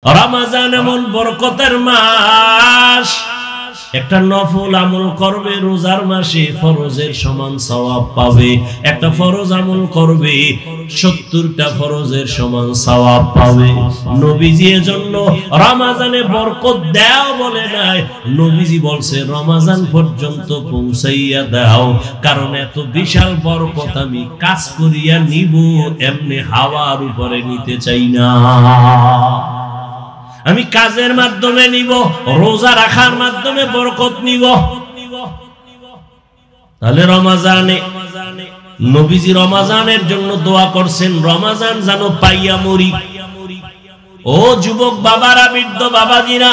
রমজান এমন বরকতের মাস, একটা নফল আমল করবে রোজার মাসে ফরজের সমান সওয়াব পাবে। একটা ফরজ আমল করবে 70টা ফরজের সমান সওয়াব পাবে। নবীজি এজন্য রমজানে বরকত দাও বলে নাই, নবীজি বলছে রমজান পর্যন্ত পৌঁছাইয়া দাও, কারণ এত বিশাল বরকত আমি কাজ করিয়া নিব, এমনি হাওয়ার উপরে নিতে চাই না। আমি কাজের মাধ্যমে নিব, রোজা রাখার মাধ্যমে বরকত নিব। তাহলে রমজানে নবীজি রমজানের জন্য দোয়া করছেন, রমজান যেন পাইয়া মরি। ও যুবক বাবারা, বৃদ্ধ বাবাজিরা,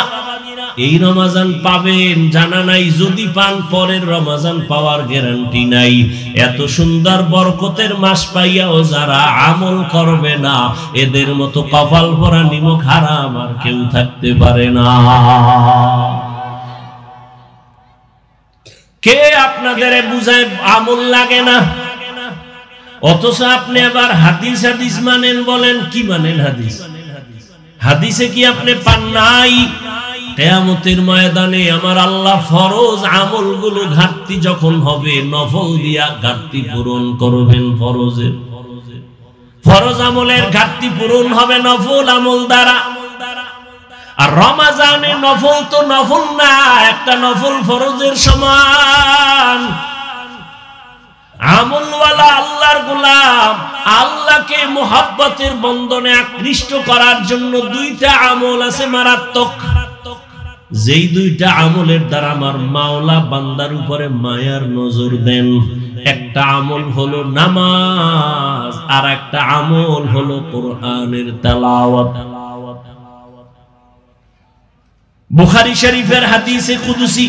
এই রমজান পাবেন জানা নাই, যদি পান পরের রমজান পাওয়ার গ্যারান্টি নাই। এত সুন্দর বরকতের মাস পাইয়াও যারা আমল করবে না, এদের মতো কপাল ভরা নিমক হারাম আর কেউ থাকতে পারে না। কে আপনাদের বুঝায় আমল লাগে না, অথচ আপনি আবার হাদিস হাদিস মানেন, বলেন কি মানেন? হাদিস হাদিসে কি আপনি পান নাই? কিয়ামতের ময়দানে আমার আল্লাহ ফরজ আমলগুলো ঘাটতি যখন হবে, নফল দিয়া ঘাটতি পূরণ করবেন। ফরজ আমলের ঘাটতি পূরণ হবে নফল আমল দ্বারা। আর রমজানে নফল তো নফল না, একটা নফল ফরজের সমান। আমলওয়ালা আল্লাহর গোলাম আল্লাহকে মুহাব্বতের বন্ধনে আকৃষ্ট করার জন্য দুইটা আমল আছে মারাত্মক, যেই দুইটা আমলের দ্বারা আমার মাওলা বান্দার উপরে মায়ার নজর দেন। একটা আমল হলো নামাজ, আর একটা আমল হলো কোরআনের তেলাওয়াত। বুখারী শরীফের হাদিসে কুদসি,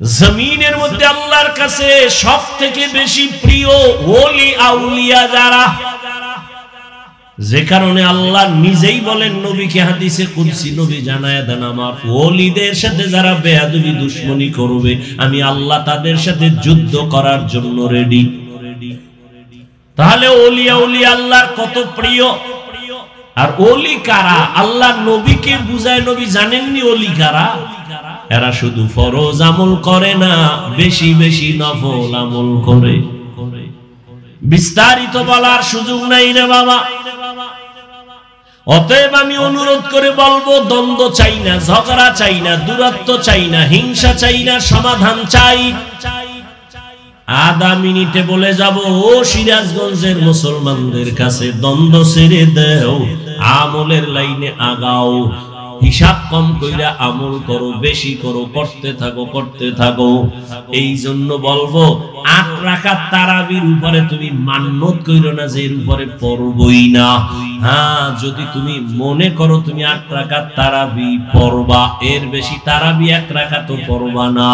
জমিনের মধ্যে আল্লাহর কাছে সবথেকে বেশি প্রিয় ওলি আউলিয়া যারা, যে কারণে আল্লাহ নিজেই বলেন নবীকে হাদিসে কুদসি, নবী জানায় দেন আমার ওলিদের সাথে যারা বেয়াদবি দুশমনি করবে, আমি আল্লাহ তাদের সাথে যুদ্ধ করার জন্য রেডি। তাহলে ওলি আউলিয়া আল্লাহর কত প্রিয়। আর ওলি কারা? আল্লাহ নবীকে বুঝায়, নবী জানেননি ওলি কারা? এরা শুধু ফরজ আমল করে না, বেশি বেশি নফল আমল করে। বিস্তারিত বলার সুযোগ নাই রে বাবা। অতএব আমি অনুরোধ করে বলবো, দ্বন্দ্ব চাই না, ঝগড়া চাই না, দূরত্ব চাই না, হিংসা চাই না, সমাধান চাই। আধা মিনিটে বলে যাব, ও সিরাজগঞ্জের মুসলমানদের কাছে, দ্বন্দ্ব ছেড়ে দাও, আমলের লাইনে আগাও। হিসাব কম কইরা আমল করো, বেশি করো, করতে থাকো করতে থাকো। এই জন্য বলবো, 8 রাকাত তারাবির উপরে তুমি মান্যত কইরো না যে এর উপরে পড়বই না। হ্যাঁ, যদি তুমি মনে করো তুমি 8 রাকাত তারাবি পড়বা, এর বেশি তারাবি 1 রাকাতও পড়বা না।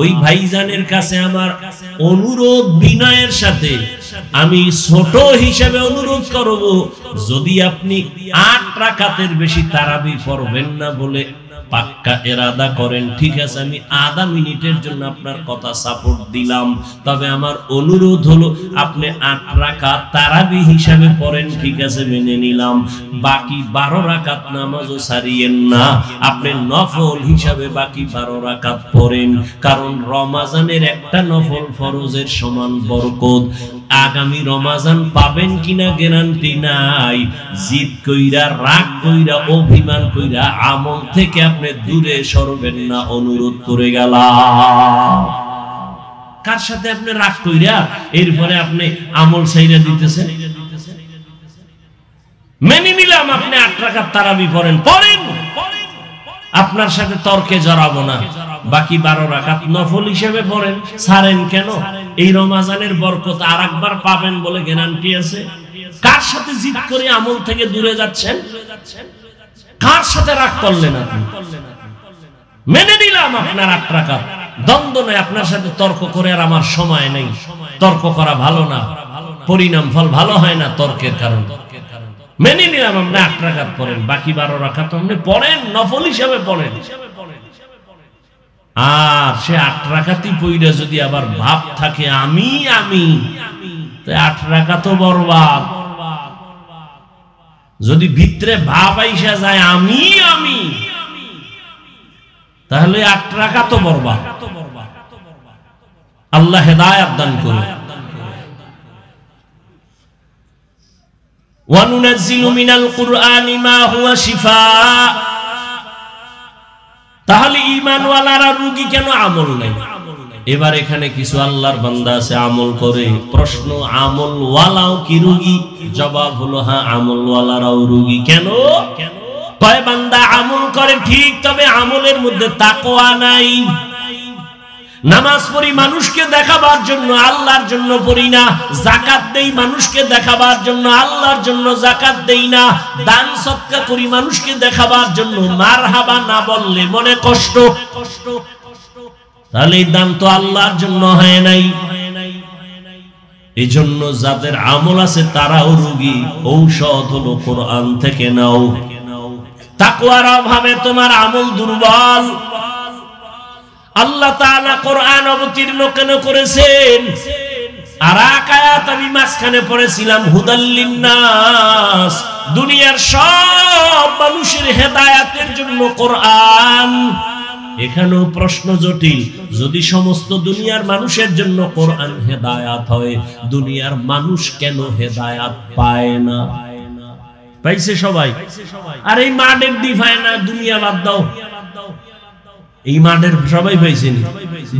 ওই ভাইজানের কাছে আমার অনুরোধ, বিনয়ের সাথে আমি ছোট হিসেবে অনুরোধ করব, যদি আপনি 8 রাকাতের বেশি তারাবি পড়বেন না বলে পাক্কা ইরাদা করেন, ঠিক আছে, আমি আধা মিনিটের জন্য আপনার কথা সাপোর্ট দিলাম, তবে আমার অনুরোধ হলো আপনি 8 রাকাত তারাবি হিসাবে পড়েন, ঠিক আছে, মেনে নিলাম। বাকি 12 রাকাত নামাজও ছাড়িয়েন না, আপনি নফল হিসাবে বাকি 12 রাকাত পড়েন, কারণ রমজানের একটা নফল ফরজের সমান বরকত। আগামী রমজান পাবেন কিনা গ্যারান্টি নাই। জিদ কইরা, রাগ কইরা, অভিমান কইরা আমল থেকে আপনি দূরে সরবেন না, অনুরোধ করে গেলাম। কার সাথে আপনি রাগ কইরা এরপরে আপনি আমল ছাইরা দিতেছেন? মেনে নিলাম আপনি 8 রাকাত তারাবি পড়েন, পড়েন, আপনার সাথে তর্কে জড়াবো না। বাকি 12 রাকাত নফল হিসেবে পড়েন, ছাড়েন কেন? এই রমজানের বরকত আরেকবার পাবেন বলে গ্যারান্টি আছে। কার সাথে জিদ করে আমল থেকে দূরে যাচ্ছেন? কার সাথে রাগ করলেন আপনি? মেনে নিলাম আপনার 8 রাকাত, দ্বন্দ্ব নেই, আপনার সাথে তর্ক করে আর আমার সময় নেই। তর্ক করা ভালো না, পরিণাম ফল ভালো হয় না তর্কের কারণে। মেনে নিলাম আপনি 8 রাকাত পড়েন, বাকি 12 রাকাত আপনি পড়েন, নফল হিসেবে পড়েন। আর সে 8 রাকাতই পড়ে যদি আবার ভাব থাকে আমি আমি, তো 8 রাকাতও বরবাদ। যদি ভিতরে ভাব আইসা যায় আমি আমি, তাহলে 8 রাকাত তো বরবাদ। আল্লাহ হেদায়েত দান করুন। ওয়া নুনাজ্জিলু মিনাল কুরআনি মা হুয়া শিফা। তাহলে ঈমানওয়ালারা রোগী কেন, আমল নাই? এবার এখানে কিছু আল্লাহর বান্দা আছে আমল করে। প্রশ্ন, আমলওয়ালাও কি রোগী? জবাব হলো হ্যাঁ, আমলওয়ালারাও রোগী। কেন? কয় বান্দা আমল করে ঠিক, তবে আমলের মধ্যে তাকওয়া নাই। নামাজ পড়ি মানুষকে দেখাবার জন্য, আল্লাহর জন্য পড়ি না। যাকাত দেই মানুষকে দেখাবার জন্য, আল্লাহর জন্য যাকাত দেই না। দান সদকা করি মানুষকে দেখাবার জন্য, মারহাবা না বললে মনে কষ্ট। তাহলে এই দান তো আল্লাহর জন্য হয় নাই। এই জন্য যাদের আমল আছে তারাও রোগী। ঔষধ হলো কোরআন থেকে নাও। তাকওয়ার অভাবে তোমার আমল দুর্বল। আল্লাহ তাআলা কোরআন অবতীর্ণ কেন করেছেন? আর এক আয়াত আমি মাঝখানে পড়েছিলাম, হুদাল লিন্নাস, দুনিয়ার সব মানুষের হেদায়েতের জন্য কোরআন। এখানেও প্রশ্ন জটিল। যদি সমস্ত দুনিয়ার মানুষের জন্য কোরআন হেদায়েত হয়, দুনিয়ার মানুষ কেন হেদায়েত পায় না? পাইছে সবাই? আর এই মাঠের দি পায় না, দুনিয়া বাদ দাও। এই মাঠের সবাই পাইছে নি?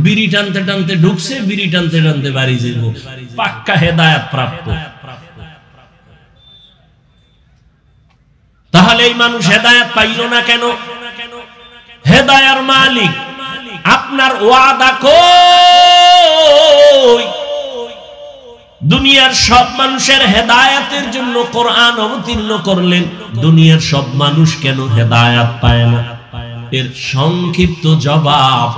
বিড়ি টানতে টানতে ঢুকছে, বিড়ি টানতে টানতে বাড়ি যাব, পাক্কা হেদায়েত প্রাপ্ত। তাহলে এই মানুষ হেদায়েত পাইল না কেন? হেদায়ার মালিক আপনার ওয়াদা কই? দুনিয়ার সব মানুষের হেদায়েতের জন্য কোরআন অবতীর্ণ করলেন, দুনিয়ার সব মানুষ কেন হেদায়েত পায় না? এর সংক্ষিপ্ত জবাব,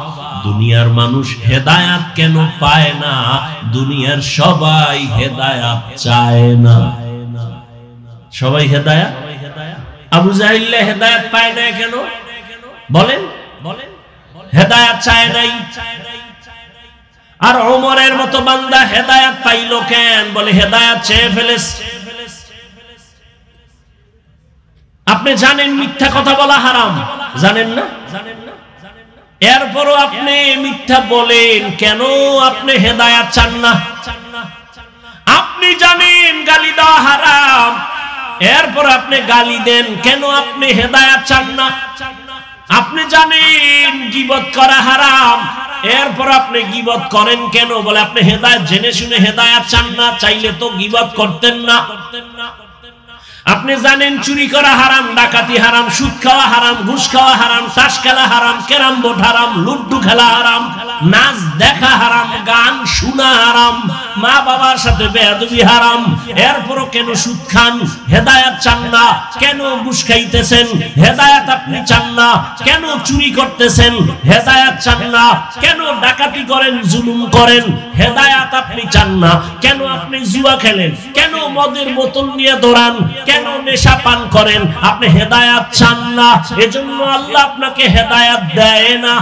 দুনিয়ার মানুষ হেদায়েত কেন পায় না? দুনিয়ার সবাই হেদায়েত চায় না। সবাই হেদায়েত, আবু জাহিল হেদায়েত পায় না কেন? বলেন, হেদায়েত চায় নাই। আর ওমরের মতো বান্দা হেদায়েত পাইল কেন? বলে হেদায়েত চেয়ে ফেলেছে। আপনি জানেন মিথ্যা কথা বলা হারাম, জানেন না? এরপরও আপনি মিথ্যা বলেন কেন? আপনি হেদায়েত চান না। আপনি জানেন গালি দেওয়া হারাম, এরপর আপনি গালি দেন কেন? আপনি হেদায়েত চান না। আপনি জানেন গীবত করা হারাম, এরপর আপনি গীবত করেন কেন? বলে আপনি হেদায়েত জেনে শুনে হেদায়েত চান না। চাইলে তো গীবত করতেন না। আপনি জানেন চুরি করা হারাম, ডাকাতি হারাম, সুদ খাওয়া হারাম, ঘুষ খাওয়া হারাম, তাস খেলা হারাম, ক্যারাম বোর্ড হারাম, লুড্ডু খেলা হারাম, নাচ দেখা হারাম, গান শোনা হারাম, মা বাবার সাথে বেয়াদবি হারাম। এরপরও কেন সুদ খান? হেদায়েত চান না। কেন ঘুষ খাইতেছেন? হেদায়েত আপনি চান না। কেন চুরি করতেছেন? হেদায়েত চান না। কেন ডাকাতি করেন, জুলুম করেন? হেদায়েত আপনি চান না। কেন আপনি জুয়া খেলেন? কেন মদের বোতল নিয়ে দৌড়ান? কেন নেশা পান করেন? আপনি হেদায়েত চান না। এজন্য আল্লাহ আপনাকে হেদায়েত দেয় না।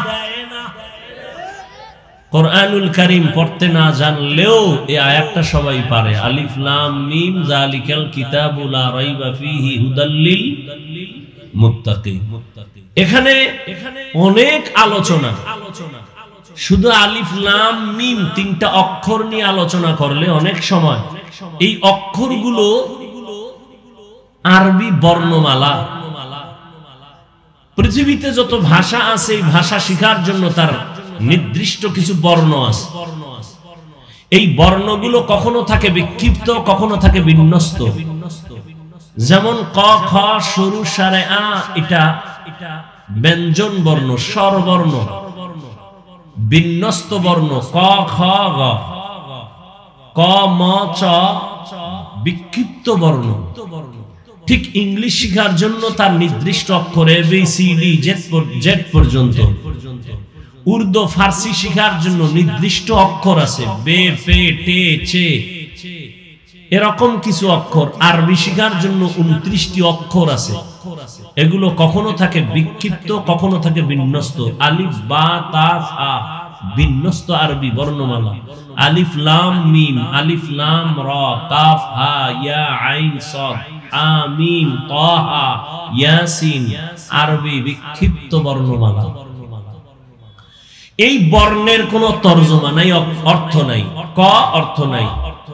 কোরআনুল কারীম পড়তে না জানলেও এই আয়াতটা সবাই পারে। আলিফ লাম মিম যালিকাল কিতাবু লা রাইবা ফীহি হুদাল লিল মুত্তাকিন। এখানে অনেক আলোচনা। শুধু আলিফ লাম মিম তিনটা অক্ষর নিয়ে আলোচনা করলে অনেক সময় এই অক্ষরগুলো আরবি বর্ণমালা। পৃথিবীতে যত ভাষা আছে এই ভাষা শেখার জন্য তার নির্দিষ্ট কিছু বর্ণ আছে। এই বর্ণগুলো কখনো থাকে বিক্ষিপ্ত, কখনো থাকে বিন্যস্ত। যেমন ক খ সরু সারে আ, এটা ব্যঞ্জন বর্ণ, স্বরবর্ণ। বিন্যস্ত বর্ণ ক খ গ, ক ম চ বিক্ষিপ্ত বর্ণ। ঠিক ইংলিশ শেখার জন্য তার নির্দিষ্ট অক্ষর A B C D Z পর্যন্ত। উর্দু ফার্সি শেখার জন্য নির্দিষ্ট অক্ষর আছে, বে পে টে চে, এরকম কিছু অক্ষর। আরবি শেখার জন্য 29টি অক্ষর আছে। এগুলো কখনো থাকে বিক্ষিপ্ত, কখনো থাকে বিন্যস্ত। আলিফ বা তা সা বিন্যস্ত আরবি বর্ণমালা। আলিফ লাম মিম, আলিফ লাম রা, কাফ হা ইয়া আইন সাদ হামিম তাহা ইয়াসিন আরবি বিক্ষিপ্ত বর্ণমালা। এই বর্ণের কোনো তরজমা নাই, অর্থ নাই। ক অর্থ নাই,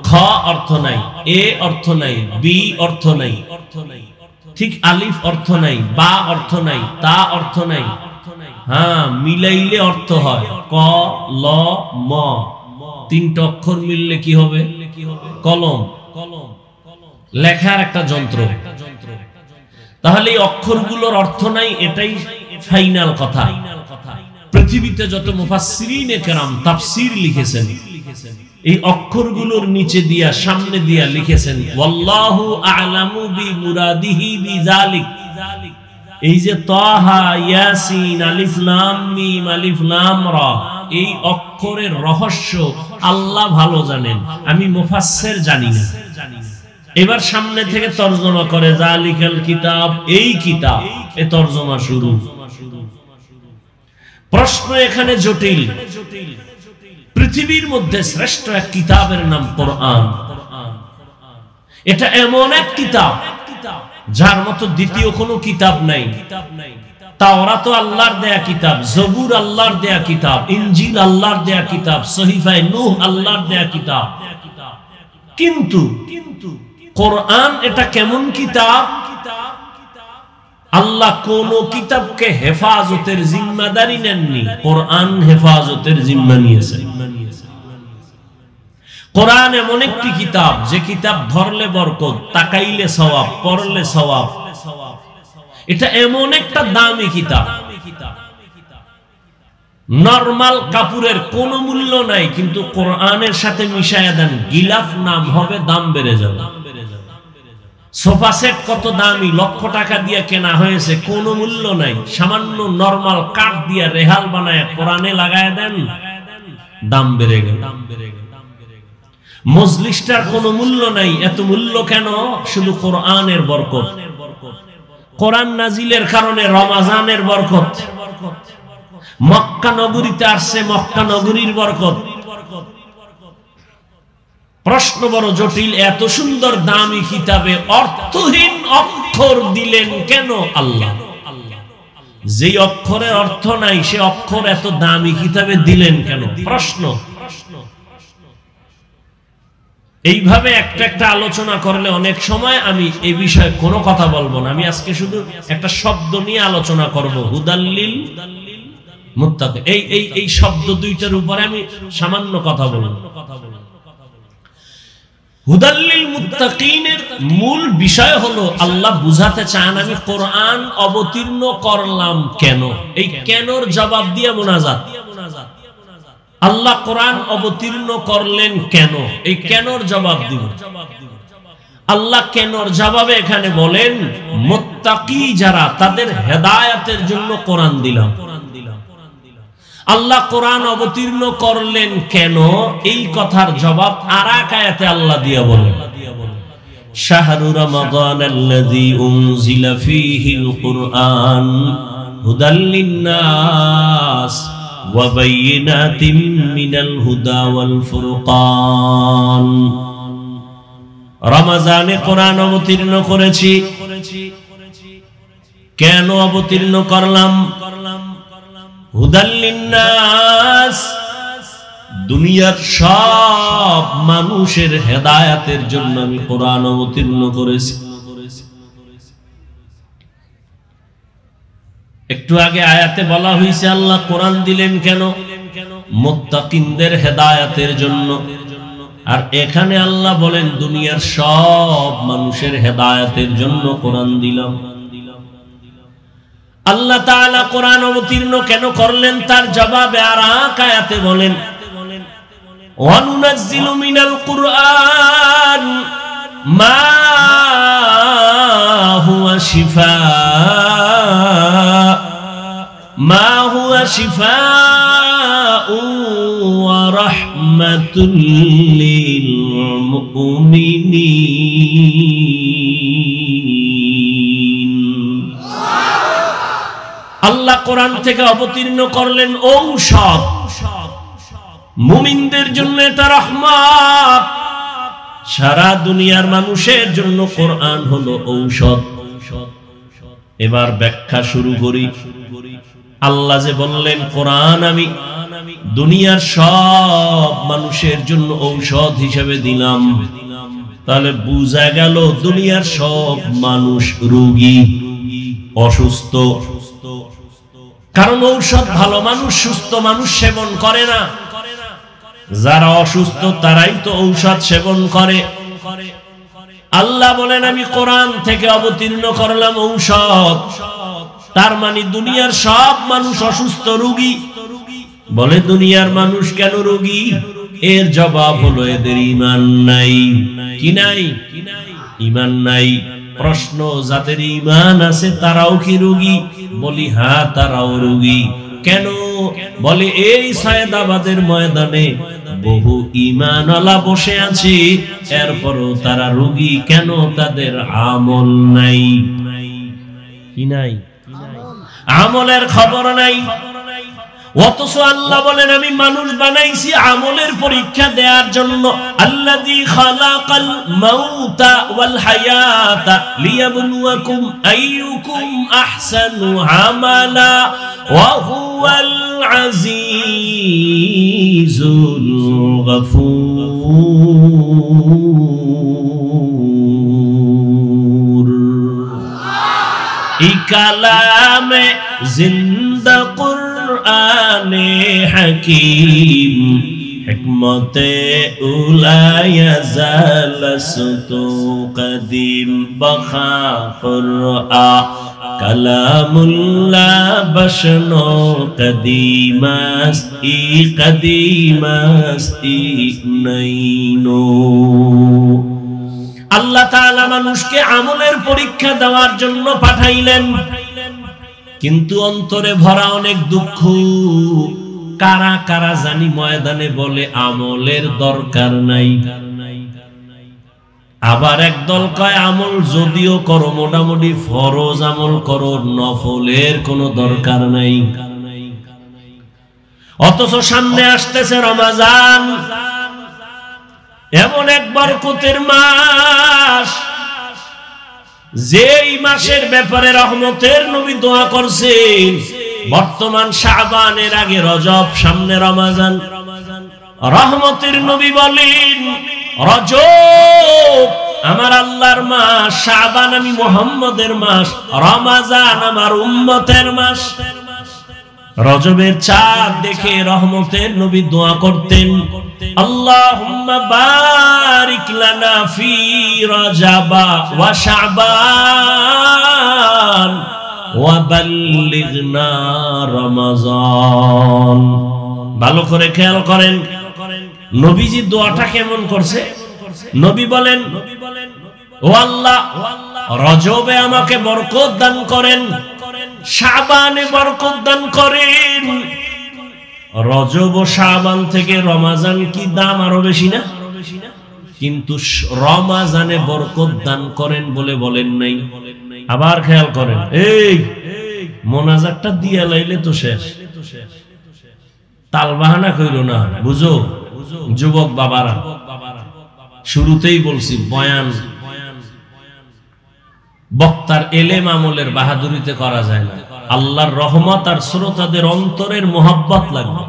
খ অর্থ নাই, এ অর্থ নাই, বি অর্থ নাই, ঠিক আলিফ অর্থ নাই, বা অর্থ নাই, তা অর্থ নাই। হ্যাঁ, মিলাইলে অর্থ হয়। ক ল ম, তিনটা অক্ষর মিললে কি হবে? কলম, লেখার একটা যন্ত্র। তাহলে এই অক্ষরগুলোর অর্থ নাই, এটাই ফাইনাল কথা। পৃথিবীতে যত মুফাসসিরিনে কেরাম তাফসীর লিখেছেন, এই অক্ষরগুলোর নিচে দিয়া সামনে দিয়া লিখেছেন ওয়াল্লাহু আ'লামু বিমুরাদিহি বিযালিক। এই যে তাহা ইয়াসিন আলিফ লাম মিম আলিফ লাম রা, এই অক্ষরের রহস্য আল্লাহ ভালো জানেন, আমি মুফাসসির জানি না। এবার সামনে থেকে তরজমা করে যালিকাল কিতাব, এই কিতাব, এই তরজমা শুরু। প্রশ্ন এখানে জটিল। পৃথিবীর মধ্যে শ্রেষ্ঠ এক কিতাবের নাম কোরআন। এটা এমন এক কিতাব যার মতো দ্বিতীয় কোনো কিতাব নাই। তাওরাত আল্লাহর দেয়া কিতাব, জবুর আল্লাহর দেয়া কিতাব, ইনজিল আল্লাহর দেয়া কিতাব, সহিফায়ে নূহ আল্লাহর দেয়া কিতাব। কিন্তু কোরআন এটা কেমন কিতাব? আল্লাহ কোন কিতাবকে হেফাজতের জিম্মাদারি নেননি, কোরআন হেফাজতের জিম্মা নিয়েছে। কোরআন এমন একটি কিতাব যে কিতাব ধরলে বরকত, তাকাইলে সওয়াব, পড়লে সওয়াব। এটা এমন একটা দামি কিতাব, নরমাল কাপড়ের কোনো মূল্য নাই, কিন্তু কোরআনের সাথে মিশায়া দেন, গিলাফ নাম হবে, দাম বেড়ে যাবে। সোফা সেট কত দামি, লক্ষ টাকা দিয়ে কেনা হয়েছে, কোনো মূল্য নাই। সামান্য নরমাল কাঠ দিয়ে রেহাল বানায় কোরআনে লাগায় দেন, দাম বেড়ে গেল। মজলিসটার কোনো মূল্য নাই, এত মূল্য কেন? শুধু কোরআনের বরকত। কোরআন নাজিলের কারণে রমাজানের বরকত। মক্কা নগরীতে আসছে, মক্কা নগরীর বরকত। প্রশ্ন বড় জটিল, এত সুন্দর দামি কিতাবে অর্থহীন অক্ষর দিলেন কেন আল্লাহ? যে অক্ষরের অর্থ নাই, সে অক্ষর এত দামি কিতাবে দিলেন কেন? প্রশ্ন। এইভাবে একটা একটা আলোচনা করলে অনেক সময় আমি এই বিষয়ে কোনো কথা বলবো না। আমি আজকে শুধু একটা শব্দ নিয়ে আলোচনা করব, হুদাল্লিল মুত্তাকিন। এই শব্দ দুইটার উপরে আমি সামান্য কথা বলবো। হুদাল্লিল মুত্তাকিনের মূল বিষয় হলো আল্লাহ বুঝাতে চান আমি কোরআন অবতীর্ণ করলাম কেন। এই কেনর জবাব দিয়ে মুনাজাত। আল্লাহ কোরআন অবতীর্ণ করলেন কেন, এই কেনর জবাব দিব। আল্লাহ কেনর জবাবে এখানে বলেন মুত্তাকি যারা, তাদের হেদায়েতের জন্য কোরআন দিলাম। আল্লাহ কোরআন অবতীর্ণ করলেন কেন, এই কথার জবাব আরেক আয়াতে আল্লাহ দিয়া বলেন শাহরু রমাদানাল্লাযী উনজিলা ফীহিল কুরআন হুদাল লিন্নাস ওয়া বাইয়িনাতিম মিনাল হুদা ওয়াল ফুরকান। রমজানে কোরআন অবতীর্ণ করেছি। কেন অবতীর্ণ করলাম? হুদাল লিন্নাস, দুনিয়ার সব মানুষের হেদায়েতের জন্য আমি কোরআন অবতীর্ণ করেছি। একটু আগে আয়াতে বলা হয়েছে আল্লাহ কোরআন দিলেন কেন? মুত্তাকিনদের হেদায়েতের জন্য। আর এখানে আল্লাহ বলেন দুনিয়ার সব মানুষের হেদায়েতের জন্য কোরআন দিলাম। আল্লাহ তাআলা কোরআন অবতীর্ণ কেন করলেন তার জবাবে আরেক আয়াতে বলেন ওয়া নুনাজ্জিলু মিনাল কুরআন মা হুয়া শিফাউ ওয়া রাহমাতুল লিল মুমিনিন। আল্লাহ কোরআন থেকে অবতীর্ণ করলেন ঔষধ, মুমিনদের জন্য এটা রহমত। সারা দুনিয়ার মানুষের জন্য কোরআন হলো ঔষধ। এবার ব্যাখ্যা শুরু করি। আল্লাহ যে বললেন কোরআন আমি দুনিয়ার সব মানুষের জন্য ঔষধ হিসেবে দিলাম, তাহলে বুঝা গেল দুনিয়ার সব মানুষ রোগী, অসুস্থ। কারণ ঔষধ ভালো মানুষ, সুস্থ মানুষ সেবন করে না। যারা অসুস্থ তারাই তো ঔষধ সেবন করে। আল্লাহ বলেন আমি কোরআন থেকে অবতীর্ণ করলাম ঔষধ, তার মানে দুনিয়ার সব মানুষ অসুস্থ, রোগী। বলে দুনিয়ার মানুষ কেন রোগী? এর জবাব হলো এদের ঈমান নাই। কি নাই? ঈমান নাই। প্রশ্ন, যাদের ঈমান আছে তারাও কি রোগী? বলি হ্যাঁ, তারাও রোগী। কেন? বলে এই সায়েদাবাদের ময়দানে বহু ঈমানওয়ালা বসে আছে, এরপরও তারা রোগী কেন? তাদের আমল নাই। কি নাই? আমলের খবর নাই। অথচ আল্লাহ বলেন আমি মানুষ বানাইছি আমলের পরীক্ষা দেওয়ার জন্য। আল্লাযী খালাকাল মাউতা ওয়াল হায়াতা লিয়াবলুয়াকুম আইয়ুকুম আহসানু আমালা ওয়া হুয়াল আজিজুল গফুর। এই কালামে জিন্দা কুরআনে হাকিম হিকমতে উলায়া জালসতু কদিম বখা কুরআ কালামুল্লাহ বশনো কদিমাস্তি কদিমাস্তি নাইনো। আল্লাহ তাআলা মানুষকে আমলের পরীক্ষা দেওয়ার জন্য পাঠাইলেন, কিন্তু অন্তরে ভরা অনেক দুঃখ। কারা কারা জানি ময়দানে বলে আমলের দরকার নাই। আবার একদল কয় আমল যদিও করো মোটামুটি ফরজ আমল করো, নফলের কোনো দরকার নাই। অথচ সামনে আসতেছে রমজান, এমন এক বরকতের মাস, যেই মাসের ব্যাপারে রহমতের নবী দোয়া করছেন। বর্তমান শাবানের আগে রজব, সামনে রমজান। রহমতের নবী বলেন রজব আমার আল্লাহর মাস, শাবান আমি মুহাম্মদের মাস, রমজান আমার উম্মতের মাস। রজবের চাঁদ দেখে রহমতের নবী দোয়া করতেন, আল্লাহুম্মা বারিক লানা ফি রজবা ওয়া শাবান ওয়া বাল্লিগনা রমজান। ভালো করে খেয়াল করেন নবীজি দোয়াটা কেমন করছে। নবী বলেন ও আল্লাহ রজবে আমাকে বরকত দান করেন, শাবানে বরকত দান করেন। রজব ও শাবান থেকে রমজান কি দাম আরো বেশি না? কিন্তু রমজানে বরকত দান করেন বলে বলেন নাই। আবার খেয়াল করেন, এই মোনাজাতটা দিয়া লাইলে তো শেষ, তালবাহানা কইরো না। বুঝো যুবক বাবারা, শুরুতেই বলছি বয়ান বক্তার এলেম আমলের বাহাদুরিতে করা যায় না। আল্লাহর রহমত আর শ্রোতাদের অন্তরের মোহাব্বত লাগবে।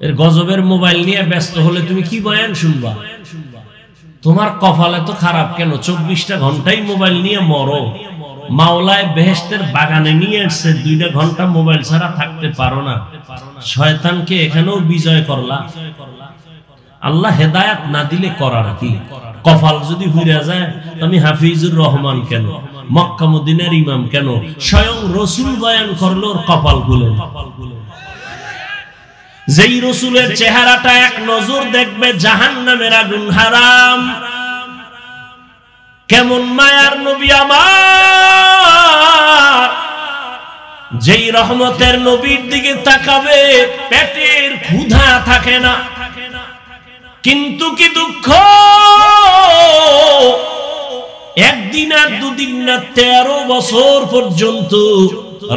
এর গজবের মোবাইল নিয়ে ব্যস্ত হলে তুমি কি বয়ান শুনবা? তোমার কপাল এত খারাপ কেন? 24টা ঘন্টাই মোবাইল নিয়ে মরো। মাওলায় বেহেশতের বাগানে নিয়ে এসছে, 2টা ঘন্টা মোবাইল ছাড়া থাকতে পারো না। শয়তানকে এখানেও বিজয় করলা। আল্লাহ হেদায়াত না দিলে করার কি? কপাল যদি হুইরা যায়, তুমি হাফিজুর রহমান কেন, মক্কা মদিনার ইমাম কেন, স্বয়ং রসুল বয়ান করলো ওর কপাল খুলে। যেই রসুলের চেহারাটা এক নজর দেখবে জাহান্নামের আগুন হারাম। কেমন মায়ার নবী আমার, যেই রহমতের নবীর দিকে তাকাবে পেটের ক্ষুধা থাকে না। কিন্তু কি দুঃখ, একদিন আর দুদিন না 13 বছর পর্যন্ত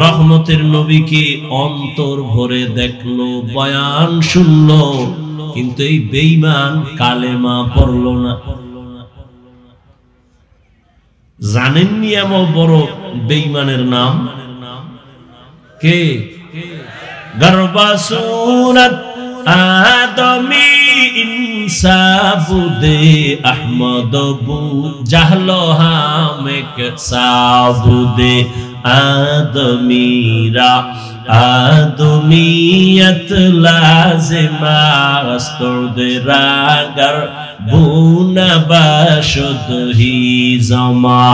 রহমতের নবীকে অন্তর ভরে দেখলো, বয়ান শুনলো, কিন্তু এই বেঈমান কালেমা পড়লো না। জানেননি এমন বড় বেঈমানের নাম কে? গর্বাসুরত আদমি ইনসাবুদে আহমদবু জাহলো হামেক সাবুদে আদমিরা আদমিয়ত লাজিমা আস্তদে রাগার বুনা বাশদ হি জামা।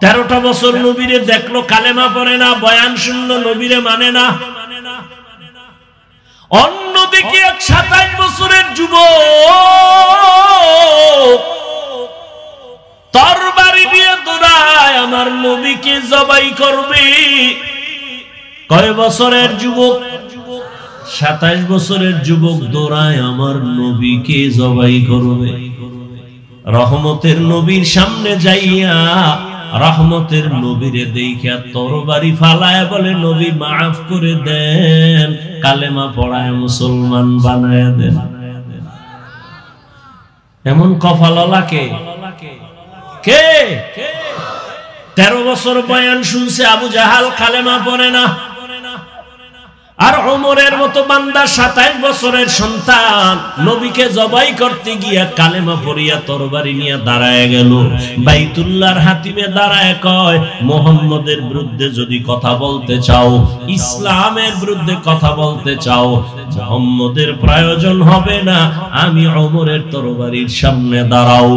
13টা বছর নবীরে দেখলো, কালেমা পড়ে না, বয়ান শুনলো, নবীরে মানে না। অন্যদিকে 27 বছরের যুবক তরবারি দিয়ে দৌড়ায় আমার নবীকে জবাই করবে। কয় বছরের যুবক? 27 বছরের যুবক দৌড়ায় আমার নবীকে জবাই করবে। রহমতের নবীর সামনে যাইয়া রহমতের নবীরে দেখিয়া তরবারি ফালায় বলে, নবী মাফ করে দেন, কালেমা পড়ায় মুসলমান বানায় দেন। এমন কপালওয়ালা কে? 13 বছর বয়ান শুনছে, আবু জাহাল কালেমা পড়ে না। আর ওমরের মতো বান্দা 27 বছরের সন্তান নবীকে জবাই করতে গিয়া কালেমা পড়িয়া তরবারি নিয়ে দাঁড়ায় গেল। বাইতুল্লাহর হাতিমে দাঁড়ায় কয়, মুহাম্মদের বিরুদ্ধে যদি কথা বলতে চাও, ইসলামের বিরুদ্ধে কথা বলতে চাও, মুহাম্মদের প্রয়োজন হবে না, আমি ওমরের তরবারির সামনে দাঁড়াও।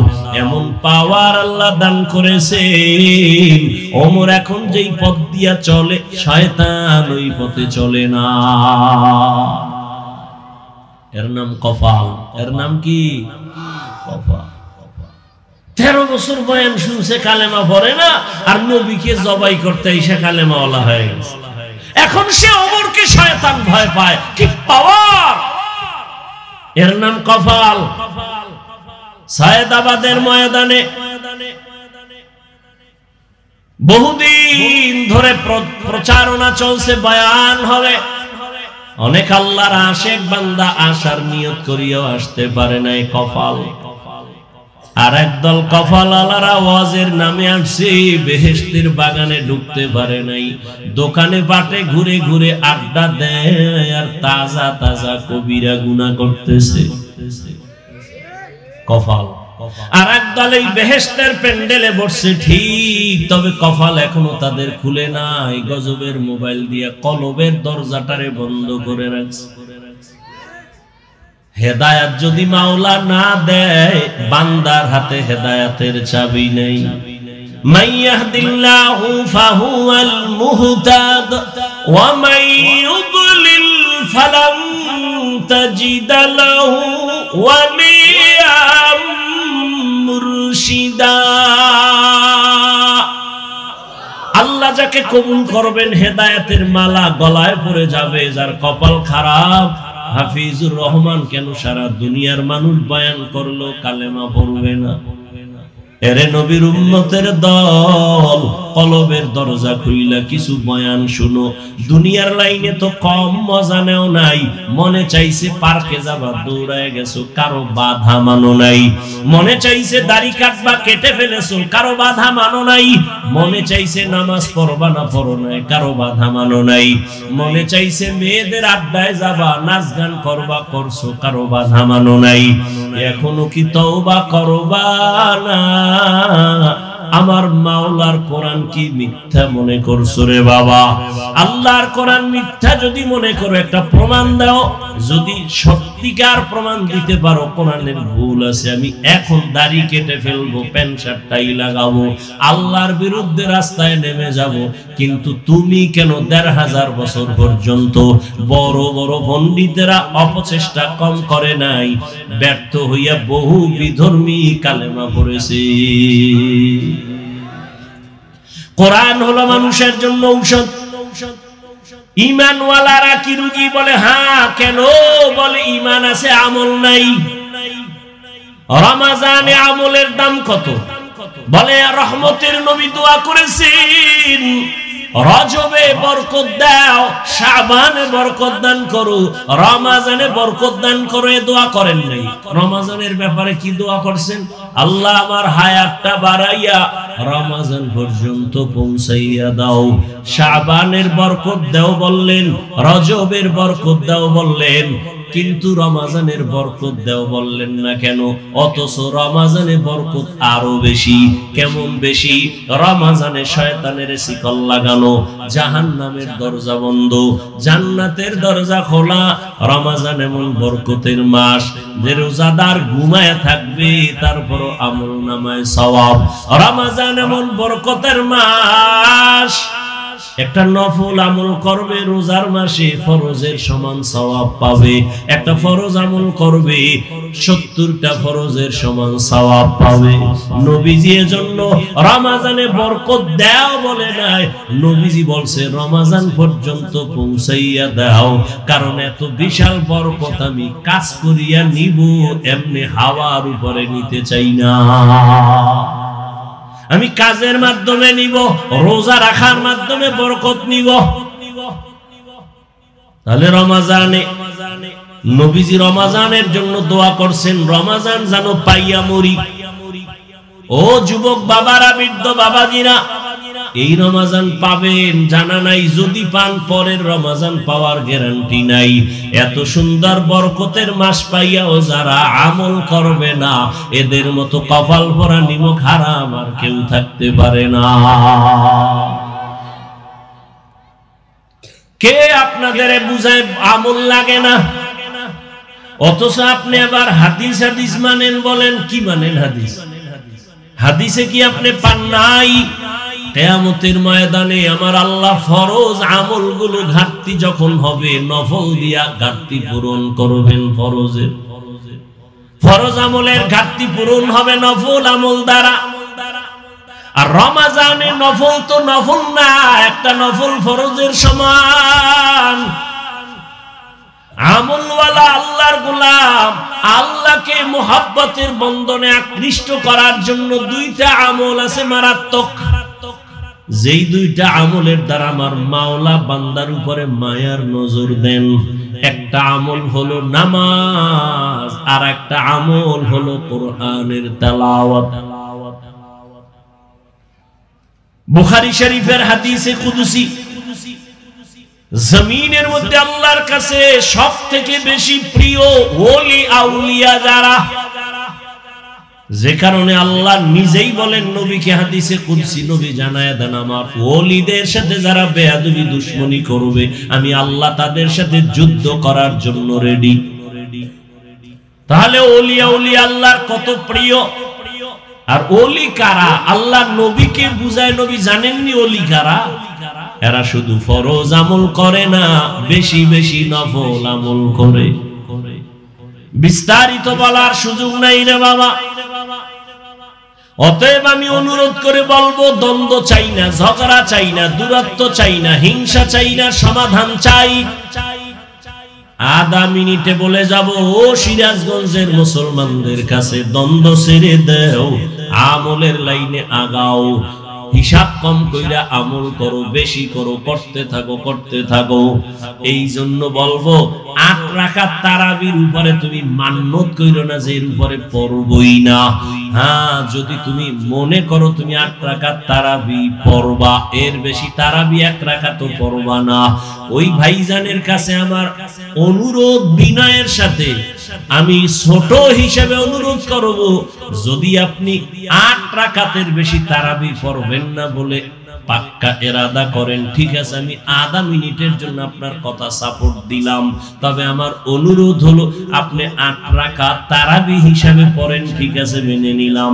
এমন পাওয়ার আল্লাহ দান করেছেন, ওমর এখন যেই পথ দিয়া চলে, শয়তান ওই পথে চলে না। এর নাম কফাল। এর নাম কি? কফাল। 13 বছর বয়ান শুনছে, কালেমা পড়ে না, আর নবীকে জবাই করতে এসে কালেমাওয়ালা হয়ে গেছে। এখন সে ওমরকে শয়তান ভয় পায়। কি পাওয়ার! এর নাম কফাল। সায়েদাবাদের ময়দানে বহুদিন ধরে প্রচারণা চলছে, বয়ান হবে। অনেক আল্লাহর আশেক বান্দা আসার নিয়ত করিয়াও আসতে পারে নাই, কপাল। আর একদল কপাল আলারা ওয়াজের নামে আসছে, বেহেশতের বাগানে ঢুকতে পারে নাই। দোকানে পাটে ঘুরে ঘুরে আড্ডা দেয় আর তাজা তাজা কবিরা গুনাহ করতেছে, কপাল। আর একদল এই বেহেশতের প্যান্ডেলে বসছে ঠিক, তবে কপাল এখনো তাদের খুলে নাই। গজবের মোবাইল দিয়া কলবের দরজাটারে বন্ধ করে রাখছে। হেদায়াত যদি মাওলা না দেয়, বান্দার হাতে হেদায়াতের চাবি নেই। মান ইয়াহদিল্লাহু ফাহুয়াল মুহতাদ ওয়া মান ইউদ্লিল ফালান তাজিদা লাহু ওয়ালিয়াম মুরশিদা। আল্লাহ যাকে কবুল করবেন, হেদায়েতের মালা গলায় পড়ে যাবে। যার কপাল খারাপ, হাফিজুর রহমান কেন সারা দুনিয়ার মানুষ বয়ান করলো, কালেমা পড়বে না। এরে নবীর উম্মতের দল, কলবের দরজা খুইলা কিছু বয়ান শুনো। দুনিয়ার লাইনে তো কম মজা নেও নাই। মনে চাইছে পার্কে যাবা, দৌড়ায় গেছো, কারো বাধা মানো নাই। মনে চাইছে দাড়ি কাটবা, কেটে ফেলেছো, কারো বাধা মানো নাই। মনে চাইছে নামাজ পড়বা না, পড়ো নাই, কারো বাধা মানো নাই। মনে চাইছে মেয়েদের আড্ডায় যাবা, নাচ গান করবা, করছো, কারো বাধা মানো নাই। এখনো কি তওবা করবা না? আমার মাওলার কোরআন কি মিথ্যা মনে করছো রে বাবা? আল্লাহর কোরআন মিথ্যা যদি মনে করো, একটা প্রমাণ দাও। যদি সত্যিকার প্রমাণ দিতে পারো কোরআনের ভুল আছে, আমি এখন দাড়ি কেটে ফেলবো, প্যান্ট শার্ট টাই লাগাবো, আল্লাহর বিরুদ্ধে রাস্তায় নেমে যাব। কিন্তু তুমি কেন ১৫০০ বছর পর্যন্ত বড় বড় পণ্ডিতেরা অপচেষ্টা কম করে নাই, ব্যর্থ হইয়া বহু বিধর্মী কালেমা পড়েছে। কোরআন হলো মানুষের জন্য ঔষধ। ঈমানওয়ালারা কি রোগী? বলে হ্যাঁ। কেন? বলে ঈমান আছে, আমল নাই। রমজানে আমলের দাম কত? বলে রহমতের নবী দোয়া করেছেন, রজবে বরকত দাও, শাবানে বরকত দান করো, রমজানে বরকত দান করো, এ দোয়া করেন নাই? রমজানের ব্যাপারে কি দোয়া করছেন? আল্লাহ আমার হায়াতটা বাড়াইয়া রমজান পর্যন্ত পৌঁছাইয়া দাও। শাবানের বরকত দাও বললেন, রজবের বরকত দাও বললেন, কিন্তু রমজানের বরকত দাও বললেন না কেন? অথচ রমজানে বরকত আরো বেশি। কেমন বেশি? রমজানে শয়তানের শিকল লাগানো, জাহান্নামের দরজা বন্ধ, জান্নাতের দরজা খোলা। রমজান এমন বরকতের মাস যে রোজাদার ঘুমায় থাকবে তারপর আমল নামায় সওয়াব। রমজান এমন বরকতের মাস, একটা নফল আমল করবে রোজার মাসে ফরজের সমান সওয়াব পাবে। একটা ফরজ আমল করবে 70টা ফরজের সমান সওয়াব পাবে। নবীজি এজন্য রমজানে বরকত দাও বলে নাই, নবীজি বলছে রমজান পর্যন্ত পৌঁছাইয়া দাও, কারণ এত বিশাল বরকত আমি কাজ করিয়া নিব, এমনি হাওয়ার উপরে নিতে চাই না। আমি কাজের মাধ্যমে নিব, রোজা রাখার মাধ্যমে বরকত নিব। তাহলে রমজানে নবীজি রমজানের জন্য দোয়া করছেন, রমজান যেন পাইয়া মরি। ও যুবক বাবারা, বৃদ্ধ বাবাজিরা, এই রমজান পাবেন জানা নাই, যদি পান পরের রমজান পাওয়ার গ্যারান্টি নাই। এত সুন্দর বরকতের মাস পাইয়াও যারা আমল করবে না, এদের মতো কপাল ভরা নিমক হারাম আর কেউ থাকতে পারে না। কে আপনাদের বুঝায় আমল লাগে না? অথচ আপনি আবার হাদিস হাদিস মানেন, বলেন কি মানেন? হাদিস হাদিসে কি আপনি পান নাই? কিয়ামতের ময়দানে আমার আল্লাহ ফরজ আমলগুলো ঘাটতি যখন হবে, নফল দিয়া ঘাটতি পূরণ করবেন। ফরজ আমলের ঘাটতি পূরণ হবে নফল আমল দ্বারা। আর রমজানে নফল তো নফল না, একটা নফল ফরজের সমান। আমলওয়ালা আল্লাহর গোলাম আল্লাহকে মুহাব্বতের বন্ধনে আকৃষ্ট করার জন্য দুইটা আমল আছে মারাত্মক, যেই দুইটা আমলের দ্বারা আমার মাওলা বান্দার উপরে মায়ার নজর দেন। একটা আমল হলো নামাজ, আর একটা আমল হলো কোরআনের তেলাওয়াত। বুখারী শরীফের হাদিসে কুদসি, জমিনের মধ্যে আল্লাহর কাছে সবথেকে বেশি প্রিয় ওলি আউলিয়া যারা, যে কারণে আল্লাহ নিজেই বলেন নবীকে হাদিসে কুদসি, নবী জানায় দেন আমার ওলিদের সাথে যারা বেয়াদবি দুশমনি করবে, আমি আল্লাহ তাদের সাথে যুদ্ধ করার জন্য রেডি। তাহলে ওলি আউলিয়া আল্লাহর কত প্রিয়। আর ওলি কারা? আল্লাহ নবীকে বুঝায়, নবী জানেননি ওলি কারা? এরা শুধু ফরজ আমল করে না, বেশি বেশি নফল আমল করে। বিস্তারিত বলার সুযোগ নাই রে বাবা। অতএব আমি অনুরোধ করে বলবো, দ্বন্দ্ব চাই না, ঝগড়া চাই না, দূরত্ব চাই না, হিংসা চাই না, সমাধান চাই। আধা মিনিটে বলে যাব, ও সিরাজগঞ্জের মুসলমানদের কাছে দ্বন্দ্ব ছেড়ে দাও, আমলের লাইনে আগাও। হিসাব কম কইরা আমল করো, বেশি করো, করতে থাকো করতে থাকো। এই জন্য বলবো, 8 রাকাত তারাবির উপরে তুমি মান্নত কইরো না যে এর উপরে পড়বই না। হ্যাঁ, যদি তুমি মনে করো তুমি 8 রাকাত তারাবি পড়বা, এর বেশি তারাবি 1 রাকাতও পড়বা না। ওই ভাইজানের কাছে আমার অনুরোধ, বিনয়ের সাথে আমি ছোট হিসেবে অনুরোধ করব, যদি আপনি 8 রাকাতের বেশি তারাবি পড়বেন না বলে পাক্কা ইরাদা করেন, ঠিক আছে, আমি আধা মিনিটের জন্য আপনার কথা সাপোর্ট দিলাম। তবে আমার অনুরোধ হলো আপনি 8 রাকাত তারাবি হিসাবে পড়েন, ঠিক আছে, মেনে নিলাম।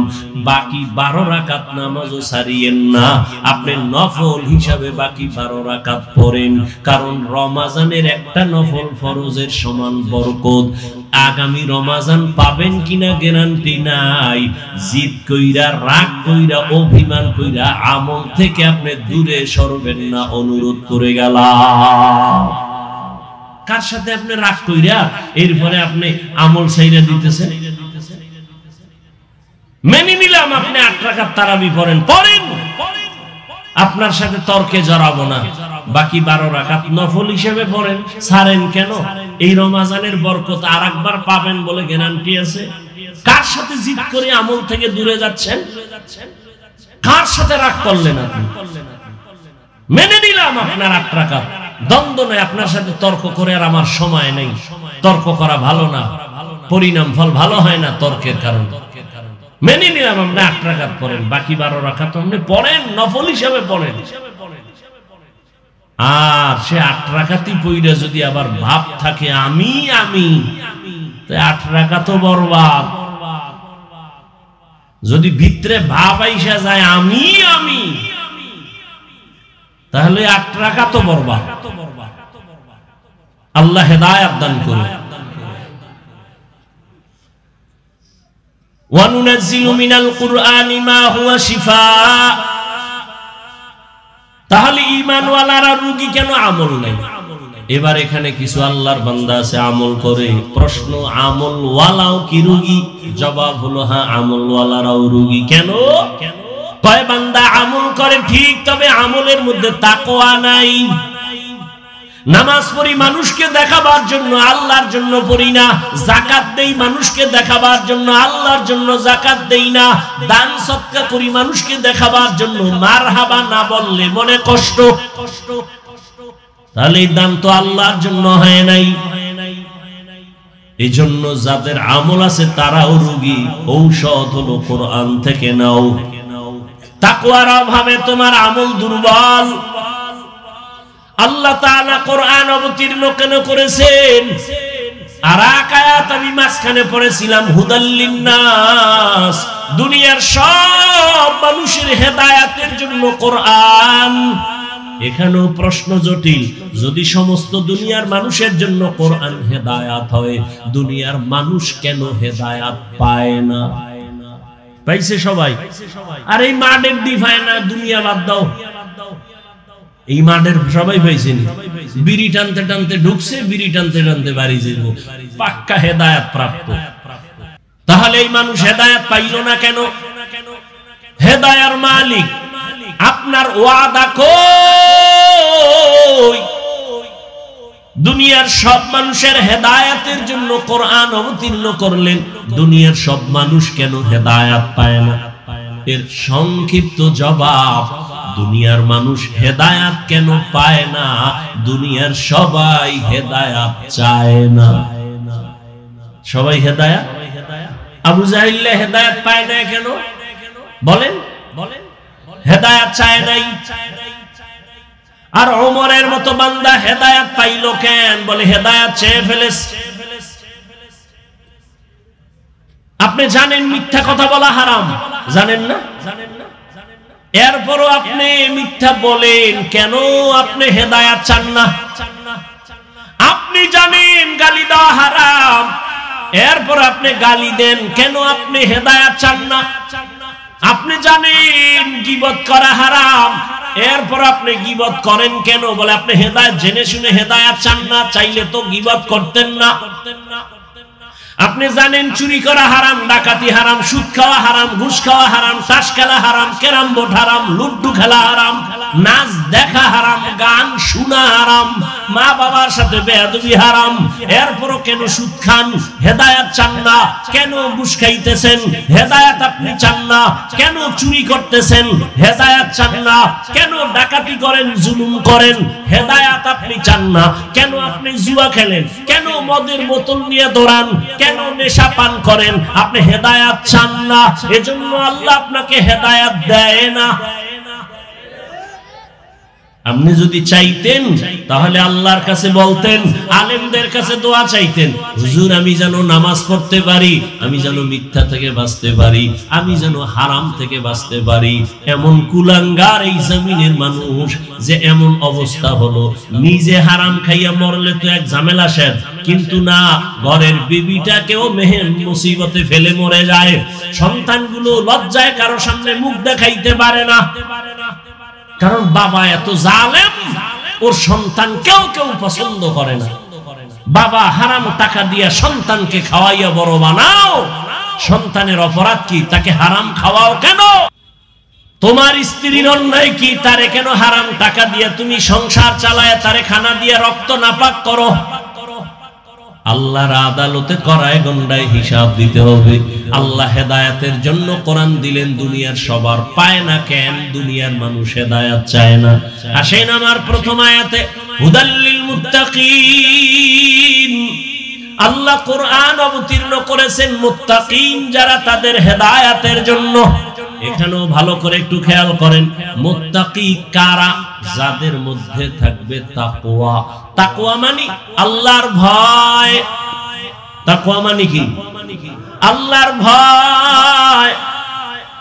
বাকি 12 রাকাত নামাজও ছাড়িয়েন না, আপনি নফল হিসাবে বাকি 12 রাকাত পড়েন। কারণ রমজানের একটা নফল ফরজের সমান বরকত। আগামী রমজান পাবেন কিনা গ্যারান্টি নাই। জিদ কইরা, রাগ কইরা, অভিমান কইরা আমল থেকে আপনি দূরে সরবেন না, অনুরোধ করে গেলাম। কার সাথে আপনি রাগ কইরা এরপরে আপনি আমল ছাইরা দিতেছেন? মেনে নিলাম আপনি 8 রাকাত তারাবি পড়েন, আপনার সাথে তর্কে জড়াবো না, বাকি 12 রাকাত নফল হিসেবে পড়েন। ছাড়েন কেন? এই রমজানের বরকত আরেকবার পাবেন বলে গ্যারান্টি আছে। কার সাথে জিদ করে আমল থেকে দূরে যাচ্ছেন? কার সাথে রাগ করলেন আপনি? মেনে নিলাম আপনার 8 রাকাত, দ্বন্দ্ব নয়, আপনার সাথে তর্ক করে আর আমার সময় নেই। তর্ক করা ভালো না, পরিণাম ফল ভালো হয় না তর্কের কারণে। মেনে নিলাম আপনি 8 রাকাত পড়েন, বাকি 12 রাকাত আপনি পড়েন, নফল হিসেবে পড়েন। আর সে 8 রাকাতই পড়ে যদি আবার ভাব থাকে আমি আমি, তো 8 রাকাতও বরবাদ। যদি ভিতরে ভাব আইসা যায় আমি আমি, তাহলে 8 রাকাতও বরবাদ। আল্লাহ হেদায়েত দান করুন। ওয়ানুনাজ্জিলু মিনাল কুরআনি মা হুয়া শিফা। তাহলে ঈমানওয়ালারা রোগী কেন? আমল নাই। এবার এখানে কিছু আল্লাহর বান্দা আছে আমল করে। প্রশ্ন, আমলওয়ালাও কি রোগী? জবাব হলো হ্যাঁ, আমলওয়ালারাও রোগী। কেন? কয় বান্দা আমল করে ঠিক, তবে আমলের মধ্যে তাকওয়া নাই। নামাজ পড়ি মানুষকে দেখাবার জন্য, আল্লাহর জন্য পড়ি না। যাকাত দেই মানুষকে দেখাবার জন্য, আল্লাহর জন্য যাকাত দেই না। দান সদকা করি মানুষকে দেখাবার জন্য, মারহাবা না বললে মনে কষ্ট। তাহলে এই দান তো আল্লাহর জন্য হয় নাই। এই জন্য যাদের আমল আছে তারাও রোগী। ঔষধ হলো কোরআন থেকে নাও। তাকওয়ার অভাবে তোমার আমল দুর্বল। আল্লাহ তাআলা কোরআন অবতীর্ণ কেন করেছেন? আর এক আয়াত আমি মাঝখানে পড়েছিলাম, হুদাল লিন্নাস, দুনিয়ার সব মানুষের হেদায়েতের জন্য কোরআন। এখানেও প্রশ্ন জটিল। যদি সমস্ত দুনিয়ার মানুষের জন্য কোরআন হেদায়েত হয়, দুনিয়ার মানুষ কেন হেদায়েত পায় না? পাইছে সবাই? আর এই মাঠের দিফায় না, দুনিয়া বাদ দাও, এই মাঠের সবাই পাইছেন। বিড়ি টানতে টানতে ঢুকছে, বিড়ি টানতে টানতে বাড়ি যাব, পাক্কা হেদায়েত প্রাপ্ত। তাহলে এই মানুষ হেদায়েত পাইল না কেন? হেদায়ের মালিক আপনার ওয়াদা কই? দুনিয়ার সব মানুষের হেদায়েতের জন্য কোরআন অবতীর্ণ করলেন, দুনিয়ার সব মানুষ কেন হেদায়েত পায় না? এর সংক্ষিপ্ত জবাব, দুনিয়ার মানুষ হেদায়েত কেন পায় না? দুনিয়ার সবাই হেদায়েত চায় না। সবাই হেদায়েত, আবু জাহিল হেদায়েত পায় না কেন? বলেন, হেদায়েত চায় নাই। আর ওমরের মতো বান্দা হেদায়েত পাইল কেন? বলে হেদায়েত চেয়ে ফেলেছে। আপনি জানেন মিথ্যা কথা বলা হারাম, জানেন না? এরপরও আপনি মিথ্যা বলেন কেন? আপনি হেদায়েত চান না। আপনি জানেন গালি দেওয়া হারাম, এরপর আপনি গালি দেন কেন? আপনি হেদায়েত চান না। আপনি জানেন গীবত করা হারাম, এরপর আপনি গীবত করেন কেন? বলে আপনি হেদায়েত জেনে শুনে হেদায়েত চান না। চাইলে তো গীবত করতেন না। আপনি জানেন চুরি করা হারাম, ডাকাতি হারাম, সুদ খাওয়া হারাম, ঘুষ খাওয়া হারাম, তাস খেলা হারাম, ক্যারাম বোর্ড হারাম, লুড্ডু খেলা হারাম, নাচ দেখা হারাম, গান শোনা হারাম, মা বাবার সাথে বেয়াদবি হারাম। এরপরও কেন সুদ খান? হেদায়েত চান না। কেন ঘুষ খাইতেছেন? হেদায়েত আপনি চান না। কেন চুরি করতেছেন? হেদায়েত চান না। কেন ডাকাতি করেন, জুলুম করেন? হেদায়েত আপনি চান না। কেন আপনি জুয়া খেলেন? কেন মদের বোতল নিয়ে দৌড়ান? কেন নেশা পান করেন? আপনি হেদায়েত চান না। এজন্য আল্লাহ আপনাকে হেদায়েত দেয় না। আপনি যদি চাইতেন তাহলে আল্লাহর কাছে বলতেন, আলেমদের কাছে দোয়া চাইতেন, হুজুর আমি যেন নামাজ পড়তে পারি, আমি যেন মিথ্যা থেকে বাঁচতে পারি, আমি যেন হারাম থেকে বাঁচতে পারি। এমন কুলাঙ্গার এই জমিনের মানুষ যে এমন অবস্থা হলো, নিজে হারাম খাইয়া মরলে তো এক ঝামেলা শেষ, কিন্তু না, ঘরের বিবিটাকেও মেহের মুসিবতে ফেলে মরে যায়। সন্তানগুলো লজ্জায় কারো সামনে মুখ দেখাইতে পারে না, কারণ বাবা এত জালেম, ওর সন্তান কেউ পছন্দ করে না। বাবা হারাম টাকা দিয়া সন্তানকে খাওয়াইয়া বড় বানাও, সন্তানের অপরাধ কি? তাকে হারাম খাওয়াও কেন? তোমার স্ত্রীর অন্যায় কি? তারে কেন হারাম টাকা দিয়ে তুমি সংসার চালায় তারে খানা দিয়ে রক্ত নাপাক করো? আল্লাহর আদালতে করায় গন্ডায় হিসাব দিতে হবে। আল্লাহ হেদায়েতের জন্য কোরআন দিলেন, দুনিয়ার সবার পায় না কেন? দুনিয়ার মানুষ হেদায়েত চায় না। আসেন আমার প্রথম আয়াতে, হুদাল্লিল মুত্তাকিন, আল্লাহ কোরআন অবতীর্ণ করেছেন মুত্তাকিন যারা, তাদের হেদায়েতের জন্য। এখানেও ভালো করে একটু খেয়াল করেন, মুত্তাকি কারা? যাদের মধ্যে থাকবে তাকওয়া। তাকওয়া মানে আল্লাহর ভয়। তাকওয়া মানে কি? আল্লাহর ভয়।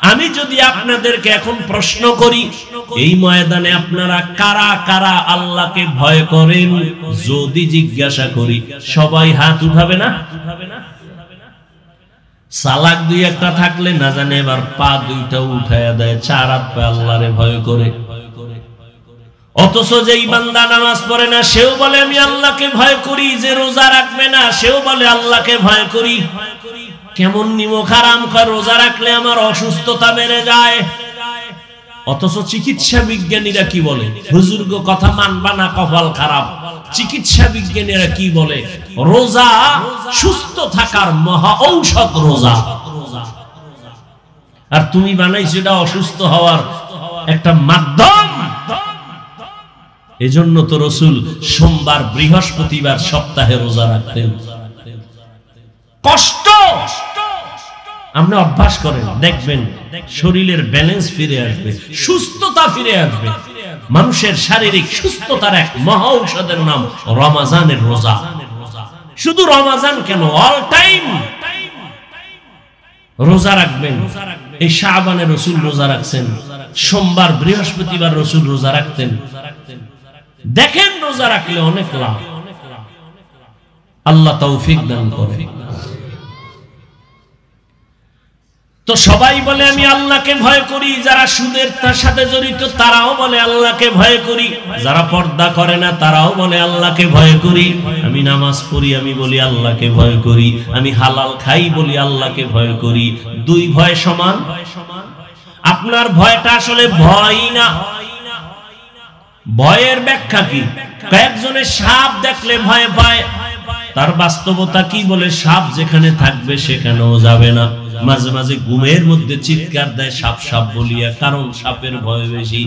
আমি যদি আপনাদেরকে এখন প্রশ্ন করি, এই ময়দানে আপনারা কারা কারা আল্লাহকে ভয় করেন, যদি জিজ্ঞাসা করি, সবাই হাত উঠাবে না? সালাক দুই একটা থাকলে না জানে এবার পা দুইটা উঠায়া দেয়, চার হাত পা আল্লাহরে ভয় করে। অথচ যেই বান্দা নামাজ পড়ে না সেও বলে আমি আল্লাহকে ভয় করি, যে রোজা রাখবে না সেও বলে আল্লাহকে ভয় করি। কেমন নিমক হারাম খায়, রোজা রাখলে আমার অসুস্থতা বেড়ে যায়। অথচ চিকিৎসা বিজ্ঞানীরা কি বলে? হুজুর গো কথা মানবা না, কপাল খারাপ। চিকিৎসা বিজ্ঞানীরা কি বলে? রোজা সুস্থ থাকার মহা ঔষধ রোজা। আর তুমি বানাইছো এটা অসুস্থ হওয়ার একটা মাধ্যম। এজন্য তো রাসূল সোমবার বৃহস্পতিবার সপ্তাহে রোজা রাখতেন। কষ্ট আপনি অভ্যাস করেন, দেখবেন শরীরের ব্যালেন্স ফিরে আসবে, সুস্থতা ফিরে আসবে। মানুষের শারীরিক সুস্থতার এক মহা ঔষধের নাম রমাজানের রোজা। শুধু রমাজান কেন, অল টাইম রোজা রাখবেন। এই শাবানে রাসূল রোজা রাখছেন, সোমবার বৃহস্পতিবার রাসূল রোজা রাখতেন। দেখেন রোজা রাখলে অনেক লাভ। আল্লাহ তৌফিক দান করেন। তো সবাই বলে আমি আল্লাহকে ভয় করি, যারা সুদের সাথে জড়িত তারাও বলে আল্লাহকে ভয় করি, যারা পর্দা করে না তারাও বলে আল্লাহকে ভয় করি। আমি নামাজ পড়ি আমি বলি আল্লাহকে ভয় করি, আমি হালাল খাই বলি আল্লাহকে ভয় করি। দুই ভয় সমান? আপনার ভয়টা আসলে ভয় না। ভয়ের ব্যাখ্যা কি? কয়েকজনের সাপ দেখলে ভয় পায়, তার বাস্তবতা কি বলে? সাপ যেখানে থাকবে সেখানেও যাবে না। মাঝে মাঝে ঘুমের মধ্যে চিৎকার দেয় সাপ সাপ বলিয়া, কারণ সাপের ভয় বেশি।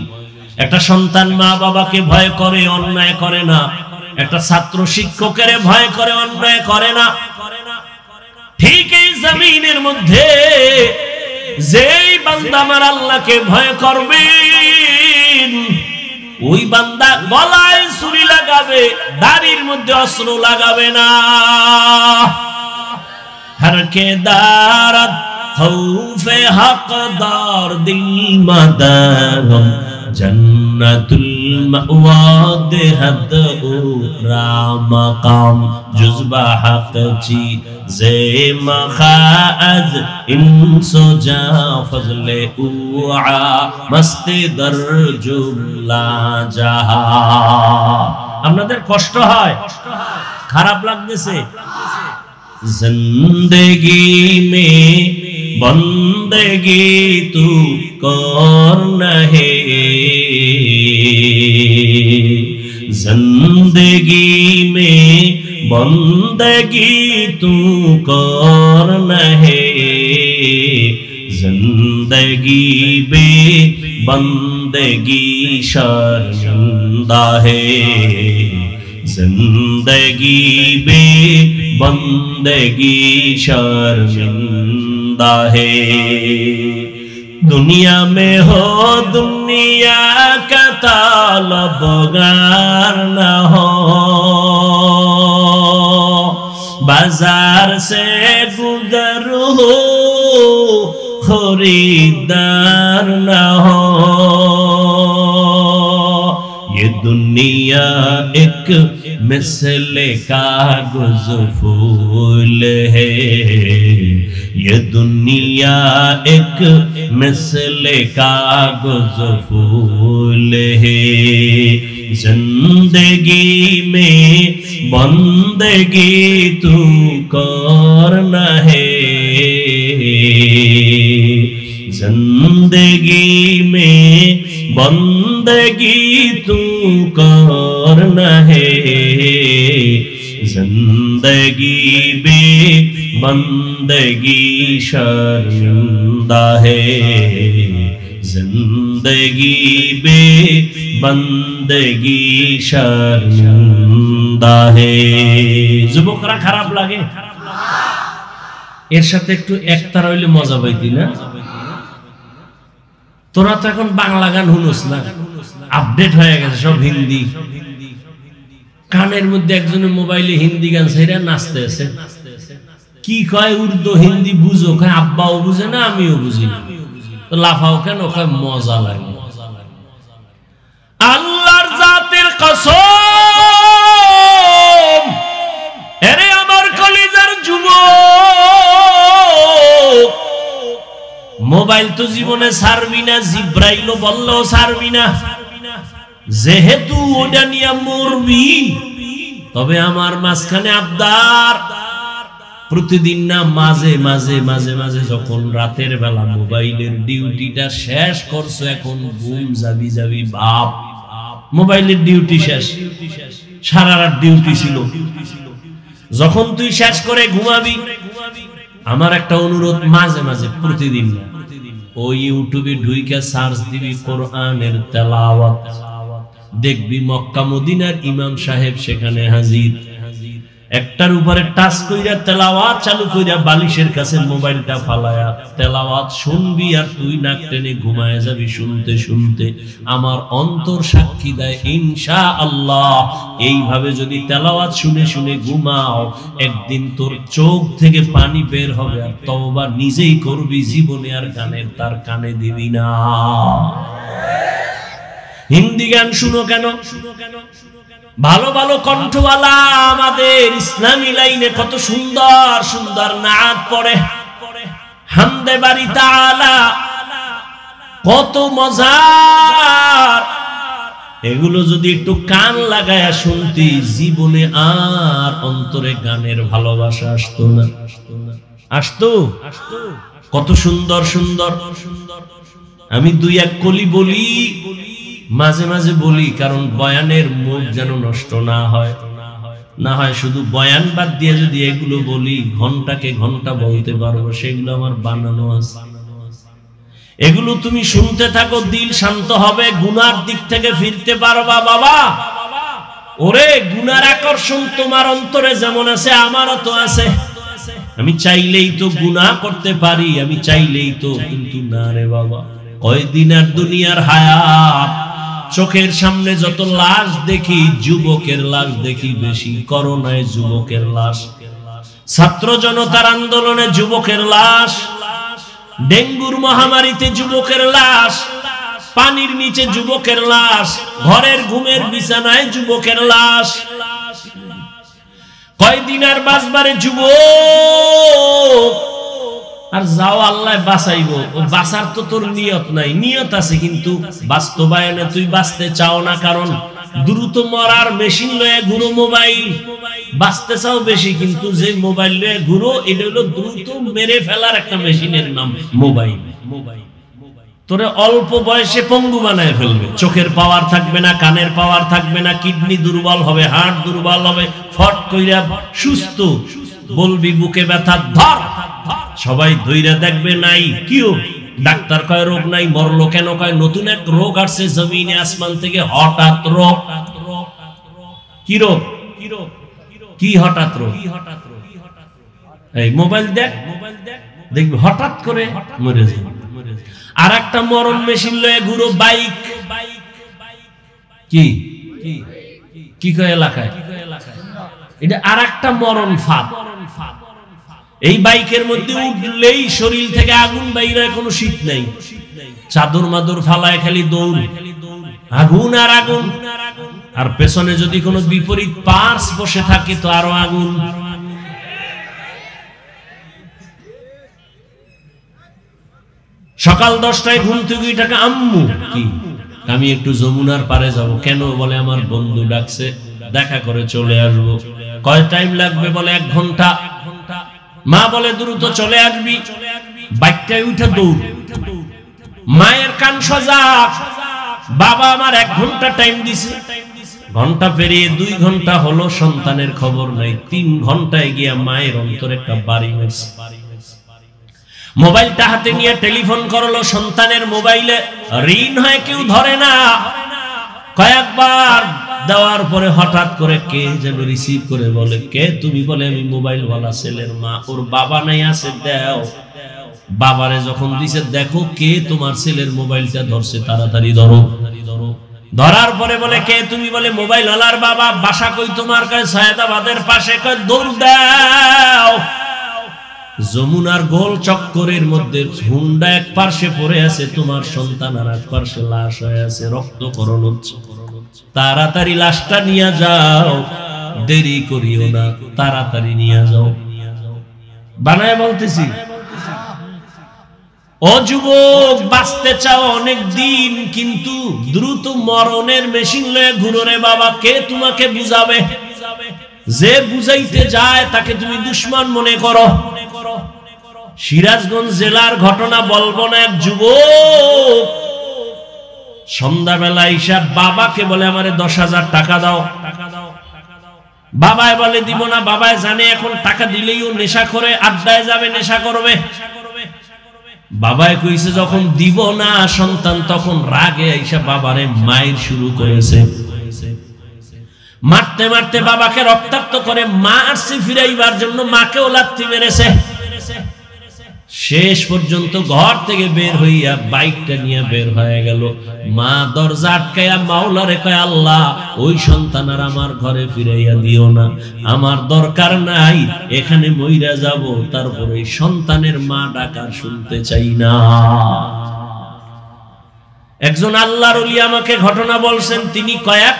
একটা সন্তান মা বাবাকে ভয় করে, অন্যায় করে না। একটা ছাত্র শিক্ষকের ভয় করে, অন্যায় করে না। ঠিক এই জমিনের মধ্যে যেই বান্দা আমার আল্লাহকে ভয় করবে, ওই বান্দা গলায় ছুরি লাগাবে, দাড়ির মধ্যে অস্ত্র লাগাবে না। हर के दारत खौफे हकदार दिल मदरम जन्नतुल मअवा देहद उरा मकाम जुज़बा हक ची जे मखाज इंसो जा फजले उआ मस्ती दर जुमला जहा। আপনাদের কষ্ট হয়, খারাপ লাগতেছে? जिंदगी में बंदगी तू करना है, जिंदगी में बंदगी तू करना है, जिंदगी बे बंदगी शर्मिंदा है, जिंदगी बे बंदगी शर्मिंदा है। दुनिया में हो दुनिया का तलबगार न हो, बाजार से गुजर हो खरीदार न हो। ये दुनिया एक मिसले कागज फूल है, ये दुनिया एक मिसले कागज फूल है, जिंदगी में बंदगी तू करना है, जिंदगी में बंदगी तू करना है, जिंदगी बे बंदगी शर्मिंदा है, जिंदगी बे बंदगी शर्मिंदा है। যুবকরা খারাপ লাগে? এর সাথে একটু একতার হইলে মজা পাইতি না? তোরা তো এখন বাংলা গান শুনোস না, আপডেট হয়ে গেছে সব হিন্দি। কানের মধ্যে একজনের মোবাইলে হিন্দি গান ছেড়ে নাচতে আছে। কি কয় উর্দু হিন্দি বুঝো? কয় আব্বাও বুঝে না, আমিও বুঝি না। তো লাফাও কেন? কয় মজা লাগে। আল্লাহর জাতের কসম, এরে আমার কলিজার যুবক, মোবাইল তো জীবনে ছাড়বি না, জিব্রাইলও বললেও ছাড়বি না। যেহেতু ওটা নিয়ে মরবি, তবে আমার মাঝখানে আবদার, প্রতিদিন না মাঝে মাঝে মাঝে মাঝে যখন রাতের বেলা মোবাইলের ডিউটিটা শেষ করছো, এখন ঘুম যাবি যাবি বাপ, মোবাইলের ডিউটি শেষ, সারা রাত ডিউটি ছিল, যখন তুই শেষ করে ঘুমাবি, আমার একটা অনুরোধ, মাঝে মাঝে প্রতিদিন না, ওই ইউটিউবে ঢুইকা সার্চ দিবি কোরআনের তেলাওয়াত, দেখবি মক্কা মদিনার ইমাম সাহেব সেখানে হাজির। একটার উপরে টাচ কইরা তেলাওয়াত চালু কইরা বালিশের কাছে মোবাইলটা ফালায়া তেলাওয়াত শুনবি, আর তুই নাক টেনে ঘুমায় যাবি শুনতে শুনতে। আমার অন্তর সাক্ষী দেয় ইনশাআল্লাহ, এইভাবে যদি তেলাওয়াত শুনে শুনে ঘুমাও, একদিন তোর চোখ থেকে পানি বের হবে, আর তওবা নিজেই করবি, জীবনে আর গানের তার কানে দিবি না। হিন্দি গান শুনো কেন? ভালো ভালো কণ্ঠওয়ালা আমাদের ইসলামী লাইনে কত সুন্দর সুন্দর নাত পড়ে, হামদে বাড়ি তাআলা, কত মজার। এগুলো যদি একটু কান লাগায়া শুনতি, জীবনে আর অন্তরে গানের ভালোবাসা আসতো না। আসতো? কত সুন্দর সুন্দর। আমি দুই এক কলি বলি, মাঝে মাঝে বলি, কারণ বয়ানের মুখ যেন নষ্ট না হয়, না হয় শুধু বয়ান বাদ দিয়ে যদি এগুলো বলি, ঘন্টাকে ঘন্টা বলতে পারবো, সেগুলো আমার বানানো আছে। এগুলো তুমি শুনতে থাকো, দিল শান্ত হবে, গুনার দিক থেকে ফিরতে পারবা। বাবা ওরে, গুনার আকর্ষণ তোমার অন্তরে যেমন আছে, আমারও তো আছে। আমি চাইলেই তো গুনাহ করতে পারি, আমি চাইলেই তো, কিন্তু না রে বাবা। কয়দিন আর দুনিয়ার হায়াত, চোখের সামনে যত লাশ দেখি, যুবকের লাশ দেখি বেশি। করোনায় যুবকের লাশ, ছাত্র জনতার আন্দোলনে যুবকের লাশ, ডেঙ্গুর মহামারীতে যুবকের লাশ, পানির নিচে যুবকের লাশ, ঘরের ঘুমের বিছানায় যুবকের লাশ। কয়দিন আর বাঁচবারে যুবক? আর যাও আল্লাহ বাঁচাইবো, ও বাঁচার তো তোর নিয়ত নাই। নিয়ত আছে, কিন্তু বাস্তবায়নে তুই বাঁচতে চাও না, কারণ দ্রুত মরার মেশিন লয়ে ঘুরো মোবাইল। বাঁচতে চাও বেশি, কিন্তু যে মোবাইল লয়ে ঘুরো, এটা হলো দ্রুত মেরে ফেলার একটা মেশিনের নাম মোবাইল। তোরে অল্প বয়সে পঙ্গু বানায় ফেলবে, চোখের পাওয়ার থাকবে না, কানের পাওয়ার থাকবে না, কিডনি দুর্বল হবে, হার্ট দুর্বল হবে, ফট কইরা সুস্থ বলবি বুকে ব্যথা ধর, সবাই ধইরা দেখবে নাই কিও, ডাক্তার কয় রোগ নাই, মরলো কেন? কয় নতুন এক রোগ আসছে জমিনে আসমান থেকে, হঠাৎ রোগ। কি রোগ? কি হঠাৎ রোগ? এই মোবাইল দেখ, দেখবি হঠাৎ করে মরে যাবে। আর একটা মরণ মেশিন লয়ে ঘুরো, বাইক। কি কি কয় এলাকায়? এটা আর একটা মরণ ফাঁদ। এই বাইকের মধ্যে উঠলেই শরীর থেকে আগুন বাইরে, কোনো শীত নাই, চাদর মাদর ফালায় খালি দৌড়, আগুন আর আগুন। আর পেছনে যদি কোনো বিপরীত পার্স বসে থাকে তো আরো আগুন। সকাল 10টায় ঘুম থেকে উঠে আম্মু কি আমি একটু যমুনার পারে যাব। কেন? বলে আমার বন্ধু ডাকছে, দেখা করে চলে আসবো। কয় টাইম লাগবে? বলে 1 ঘন্টা। মা বলে দ্রুত চলে আসবি। বাইকটায় উঠে দৌড়, মায়ের কান সজাগ, বাবা আমার 1 ঘন্টা টাইম দিছে, ঘন্টা পেরিয়ে 2 ঘন্টা হলো, সন্তানের খবর নাই। 3 ঘন্টায় গিয়া মায়ের অন্তরে একটা বাড়ি মেরেছে। মোবাইলটা হাতে নিয়ে টেলিফোন করলো, সন্তানের মোবাইলে রিং হয়, কেউ ধরে না। কয়েকবার দেওয়ার পরে হঠাৎ করে কে যেন রিসিভ করে বলে, কে তুমি? বলে আমি মোবাইল ওয়ালা ছেলের মা, ওর বাবা নাই, আছে দাও। বাবারে যখন দিছে, দেখো কে তোমার ছেলের মোবাইলটা ধরছে, তাড়াতাড়ি ধরো। ধরার পরে বলে, কে তুমি? বলে মোবাইল ওয়ালার বাবা। বাসা কই তোমার? কয় সায়েদাবাদের পাশে। কয় দৌড় দাও। যমুনার গোল চক্করের মধ্যে হুন্ডা এক পাশে পড়ে আছে, তোমার সন্তান আর এক পাশে লাশ হয়ে আছে, রক্তক্ষরণ হচ্ছে। তাড়াতাড়ি লাশটা নিয়ে যাও, দেরি করিও না, তাড়াতাড়ি নিয়ে যাও। বানায় বলতেছি, ও যুবক, বাঁচতে চাও অনেক দিন, কিন্তু দ্রুত মরণের মেশিন লয়ে ঘুরো রে বাবা। কে তোমাকে বুঝাবে? যে বুঝাইতে যায় তাকে তুমি দুশমন মনে করো। সিরাজগঞ্জ জেলার ঘটনা বলবো না, এক যুবক সন্ধ্যাবেলা এসে বাবাকে বলে, আমারে 10,000 টাকা দাও। বাবায় বলে দিব না। বাবায় জানে এখন টাকা দিলেই ও নেশা করে, আড্ডায় যাবে, নেশা করবে। বাবায় কইছে যখন দিব না, সন্তান তখন রাগে আইসা বাবারে মায়ের শুরু করেছে। মারতে মারতে বাবাকে রক্তাক্ত করে, মা আসছে ফিরাইবার জন্য, মাকেও লাথি মেরেছে। শেষ পর্যন্ত ঘর থেকে বের হইয়া বাইকটা নিয়ে বের হয়ে গেল। মা দরজা আটকাইয়া মাওলারে কয়, আল্লাহ ওই সন্তান আর আমার ঘরে ফিরাইয়া দিও না, আমার দরকার নাই, এখানে মইরা যাব, তারপরে সন্তানের মা ডাকার শুনতে চাই না। একজন আল্লাহর ওলি আমাকে ঘটনা বলছেন, তিনি কয়েক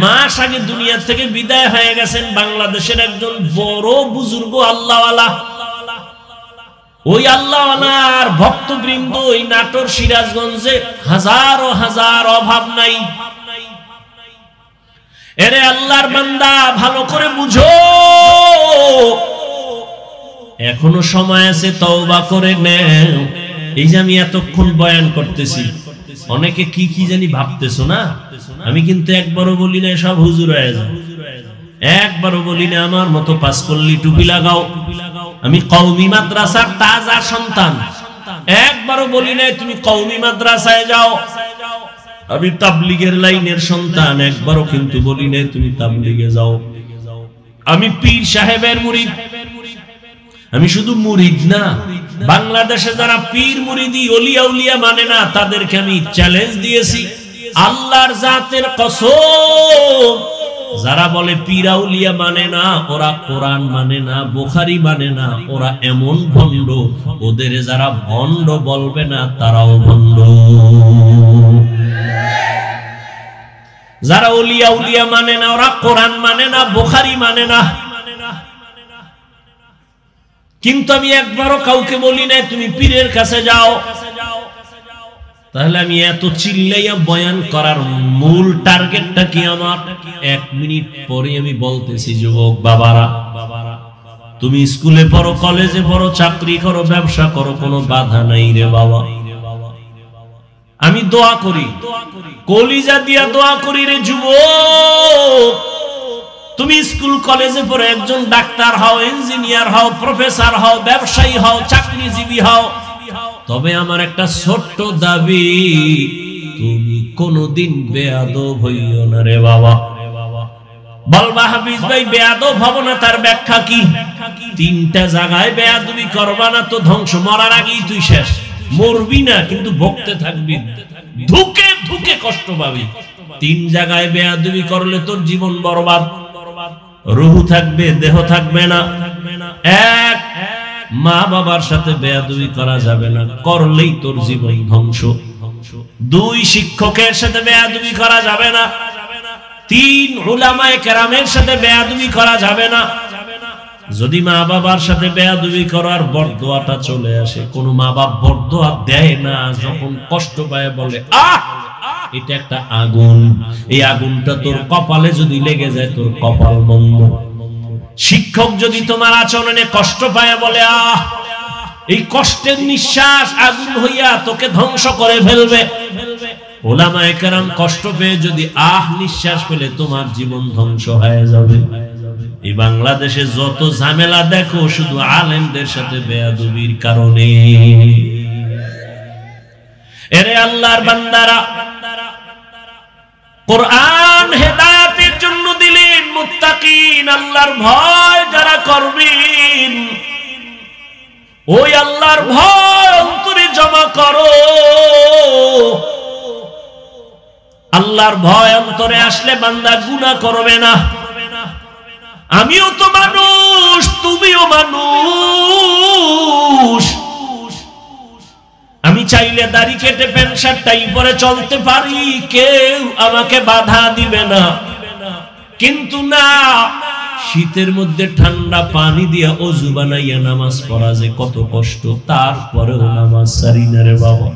মাস আগে দুনিয়া থেকে বিদায় হয়ে গেছেন। বাংলাদেশের একজন বড় বুজুর্গ আল্লাহওয়ালা। ওই আল্লাহওয়ালার ভক্তবৃন্দ ওই নাটোর সিরাজগঞ্জে হাজারো হাজার, অভাব নাই। এরে আল্লাহর বান্দা, ভালো করে বুঝো, এখনো সময় আছে, তওবা করে নেও। এই যে আমি এতক্ষণ বয়ান করতেছি, অনেকে কি কি জানি ভাবতেছো না? আমি কিন্তু একবারও বলি না সব হুজুর হয়ে যাও, একবারও বলি না আমার মতো 5 কল্লি টুপি লাগাও। আমি কওমি মাদ্রাসার তাজা সন্তান, একবারও বলি না তুমি কওমি মাদ্রাসায় যাও। আমি তাবলীগের লাইনের সন্তান, একবারও কিন্তু বলি না তুমি তাবলীগে যাও। আমি পীর সাহেবের মুরিদ। আমি শুধু মুরিদ না, বাংলাদেশে যারা পীর মুরিদি ওলিয়া উলিয়া মানে না, তাদেরকে আমি চ্যালেঞ্জ দিয়েছি, আল্লাহর জাতের কসম, যারা বলে পীর আউলিয়া মানে না, ওরা কোরআন মানে না, বুখারী মানে না, ওরা এমন ভণ্ড, ওদের যারা ভণ্ড বলবে না তারাও ভণ্ড। যারা ওলিয়া উলিয়া মানে না, ওরা কোরআন মানে না, বুখারী মানে না। কিন্তু আমি একবারও কাউকে বলি না তুমি পীরের কাছে যাও। তাহলে আমি এত চিল্লাইয়া বয়ান করার মূল টার্গেটটা কি আমার? 1 মিনিট পরে আমি বলতেছি, যুবক বাবারা, তুমি স্কুলে পড়ো, কলেজে পড়ো, চাকরি করো, ব্যবসা করো, কোনো বাধা নাই রে বাবা। আমি দোয়া করি, কলিজা দিয়া দোয়া করি রে যুবক, তুমি স্কুল কলেজে পড়ে একজন ডাক্তার হও, ইঞ্জিনিয়ার হও, প্রফেসর হও, ব্যবসায়ী হও, চাকরিজীবী হও, তবে আমার একটা ছোট্ট দাবি, তুমি কোনদিন বেয়াদব হইও না রে বাবা। বলবা হাফিজ ভাই বেয়াদব হব না, তার ব্যাখ্যা কি? 3টা জায়গায় বেয়াদবি করবা না তো ধ্বংস, মরার আগেই তুই শেষ। মরবি না কিন্তু ভুগতে থাকবি, ধুকে ধুকে কষ্ট পাবি। 3 জায়গায় বেয়াদবি করলে তোর জীবন বরবাদ, রূহ থাকবে, দেহ থাকবে না। 1, মা বাবার সাথে বেয়াদবি করা যাবে না, করলেই তোর জীবন ধ্বংস। 2, শিক্ষকের সাথে বেয়াদবি করা যাবে না। 3, উলামায়ে কেরামের সাথে বেয়াদবি করা যাবে না। যদি মা বাবার সাথে বেয়াদবি করার বরদোয়াটা চলে আসে, কোন মা বাপ বরদোয়া দেয় না, যখন কষ্ট পায় বলে আহ এটা একটা আগুন, এই আগুনটা তোর কপালে যদি লেগে যায় তোর কপাল বন্ধ। শিক্ষক যদি তোমার আচরণে কষ্ট পায় বলে আহ এই কষ্টের নিঃশ্বাস আগুন হইয়া তোকে ধ্বংস করে ফেলবে। ওলামায়ে কেরাম কষ্ট পেয়ে যদি নিঃশ্বাস ফেলে তোমার জীবন ধ্বংস হয়ে যাবে। এই বাংলাদেশে যত ঝামেলা দেখো শুধু আলেমদের সাথে বেয়াদবির কারণে। এরে আল্লাহর বান্দারা, কোরআন হেদায়েতের জন্য দিলেন, মুত্তাকিন আল্লাহর ভয় যারা করবেন ওই আল্লাহর ভয় অন্তরে জমা করো। আল্লাহর ভয় অন্তরে আসলে বান্দা গুনাহ করবে না। আমিও তো মানুষ, তুমিও মানুষ। আমি চাইলে দাড়ি কেটে প্যান্ট শার্ট টাই পরে চলতে পারি, কেউ আমাকে বাধা দিবে না। কিন্তু না, শীতের মধ্যে ঠান্ডা পানি দিয়া অজু বানাইয়া নামাজ পড়া যে কত কষ্ট, তারপরেও নামাজ ছাড়ি না রে বাবা।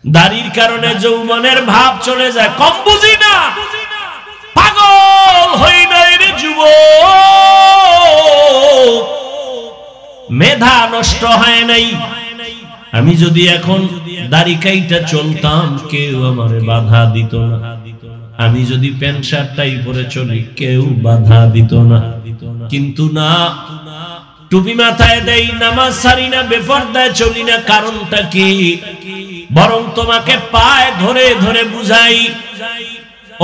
দাড়ির কারণে যৌবনের ভাব চলে যায়, কম বুঝি না, পাগল হই নাই রে যুবক, মেধা নষ্ট হয় নাই। আমি যদি এখন দাড়ি কাইটা চলতাম কেউ আমারে বাধা দিত না। আমি যদি প্যান্ট শার্ট টাই পরে চলি কেউ বাধা দিত না। কিন্তু না, টুপি মাথায় দেই, নামাজ ছাড়ি না, বেপরদায় চলি না। কারণটা কি? বরং তোমাকে পায়ে ধরে ধরে বুঝাই,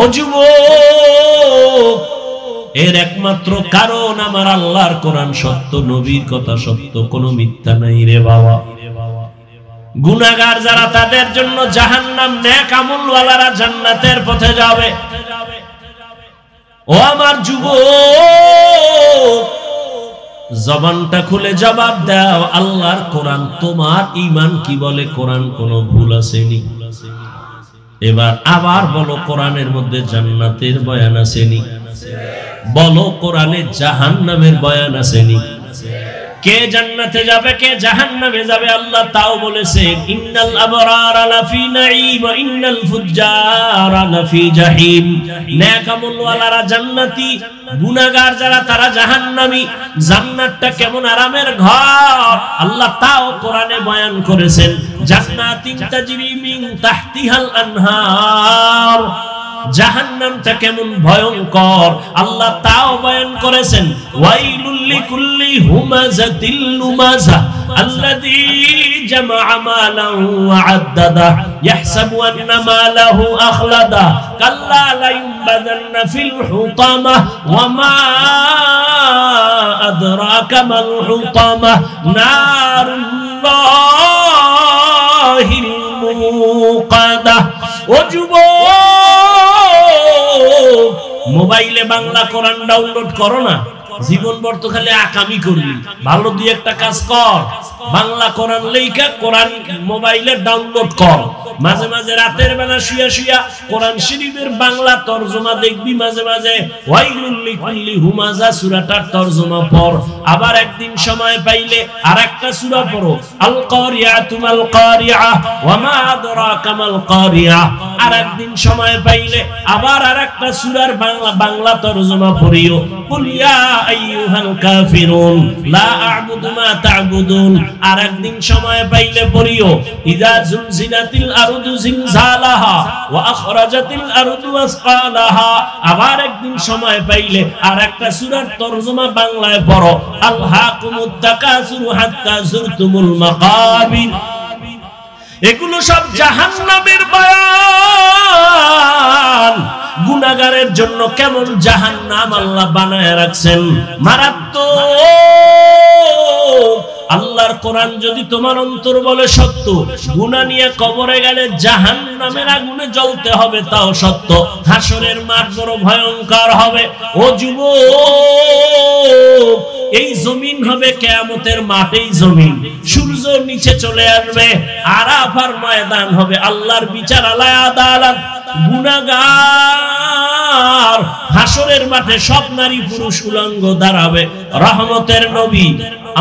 ও যুবক, এর একমাত্র কারণ আমার আল্লাহর কোরআন সত্য, নবীর কথা সত্য, কোনো মিথ্যা নাই রে বাবা। গুনাহগার যারা তাদের জন্য জাহান্নাম, নেক আমলওয়ালারা জান্নাতের পথে যাবে। ও আমার যুবক, জবানটা খুলে জবাব দাও, আল্লাহর কোরআন তোমার ঈমান কি বলে? কোরআন কোনো ভুল আসেনি। এবার আবার বলো, কোরআনের মধ্যে জান্নাতের বয়ান আসেনি? বলো, কোরআনে জাহান্নামের বয়ান আসেনি? কে জান্নাতে যাবে, কে জাহান্নামে যাবে আল্লাহ তাও বলেছেন, ইন্নাল আবরারা লাফি নাঈম ওয়া ইন্নাল ফুজ্জারা লাফি জাহিম। নেক আমলওয়ালারা জান্নাতি, গুনাহগার যারা তারা জাহান্নামী। জান্নাতটা কেমন আরামের ঘর আল্লাহ তাও কোরআনে বয়ান করেছেন, জান্নাতিন তাজরি মিন তাহতিহাল আনহার। জাহান্নামটা কেমন ভয়ঙ্কর আল্লাহ তাও বয়ান করেছেন, ওয়াইলুল লিকুল্লি হুমাযাতিল লুমাযা আল্লাযী জামাআ মালান ওয়া আদ্দাদা ইয়াহসাবু আন্না মালাহু আখলাদা কাল্লা লা ইউনবাযান্না ফিল হুতামা ওয়া মা আদরাকা মাল হুতামা নারুল্লাহিল মুকাদা। ও যুবক, মোবাইলে বাংলা কোরআন ডাউনলোড করো না, জীবন ভর তো খালি আকামি করবি। ভালো দুই একটা কাজ কর, বাংলা কোরআন লেখা কোরআন মোবাইলে ডাউনলোড কর। মাঝে মাঝে রাতের বেলা শুয়া শুয়া কোরআন শরীফের বাংলা তরজমা দেখবি, মাঝে মাঝে ওয়াইলুল লিকুল্লি হুমাযা সূরাটার তরজমা পড়। আবার একদিন সময় পাইলে আরেকটা সূরা পড়ো, আল কারিয়াতু মাল কারিয়া ওয়া মা আদরাকা মাল কারিয়া। আরেকদিন সময় পাইলে আবার আরেকটা সূরার বাংলা তরজমা পড়িও, কুল ইয়া আইয়ুহাল কাফিরুন লা আ'বুদু মা তা'বুদুন। আরেকদিন সময় পাইলে পড়িও, ইযা জুলজিলাতিল আরদু জিলজালাহা ওয়া আখরাজাতিল আরদু আসকালাহা। আবার একদিন সময় পাইলে আরেকটা সূরার তরজমা বাংলায় পড়ো, আলহাকুমুত তাকাসুরু হাত্তা যুরতুমুল মাকাবির। এগুলো সব জাহান্নামের বয়ান। গুনাহগারের জন্য কেমন জাহান্নাম আল্লাহ বানায় রাখছেন, মারাত্মক। আল্লাহর কোরআন যদি তোমার অন্তর বলে সত্য, গুনাহ নিয়ে কবরে গেলে জাহান্নামের আগুনে জ্বলতে হবে তাও সত্য। হাসরের মাঠ বড় ভয়ঙ্কর হবে। ও যুবক, এই জমিন হবে কিয়ামতের মাঠেই জমিন, সূর্য নিচে চলে আসবে, আরাফার ময়দান হবে, আল্লাহর বিচার আলায় আদালত। গুনাহগার হাসরের মাঠে সব নারী পুরুষ উলঙ্গ দাঁড়াবে। রহমতের নবী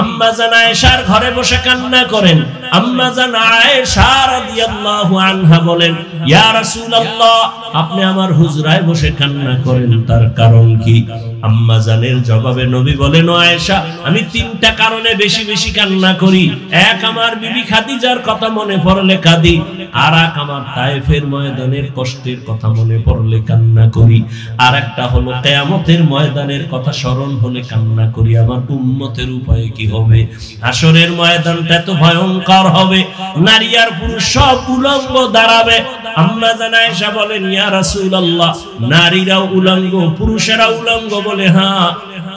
আম্মা জান আয়েশার ঘরে বসে কান্না করেন। আম্মা জান আয়েশা রাদিয়াল্লাহু আনহা বলেন, ইয়া রাসূলুল্লাহ, আপনি আমার হুজরায় বসে কান্না করেন, তার কারণ কি? আম্মা জানের জবাবে নবী বলেন, ও আয়েশা, আমি তিনটা কারণে বেশি বেশি কান্না করি। এক, আমার বিবি খাদিজার কথা মনে পড়লে কাঁদি। আর এক, আমার তায়েফের ময়দানের কষ্টের কথা মনে পড়লে কান্না করি। আর একটা হলো কিয়ামতের ময়দানের কথা স্মরণ হলে কান্না করি। আমার উম্মতের উপায় কি হবে? হাসরের ময়দানটা তো ভয়ঙ্কর হবে, নারী আর পুরুষ সব উলঙ্গ দাঁড়াবে। আম্মা জান আয়েশা বলেন, ইয়া রাসূলুল্লাহ, নারীরাও উলঙ্গ, পুরুষেরা উলঙ্গ? বলে, হ্যাঁ।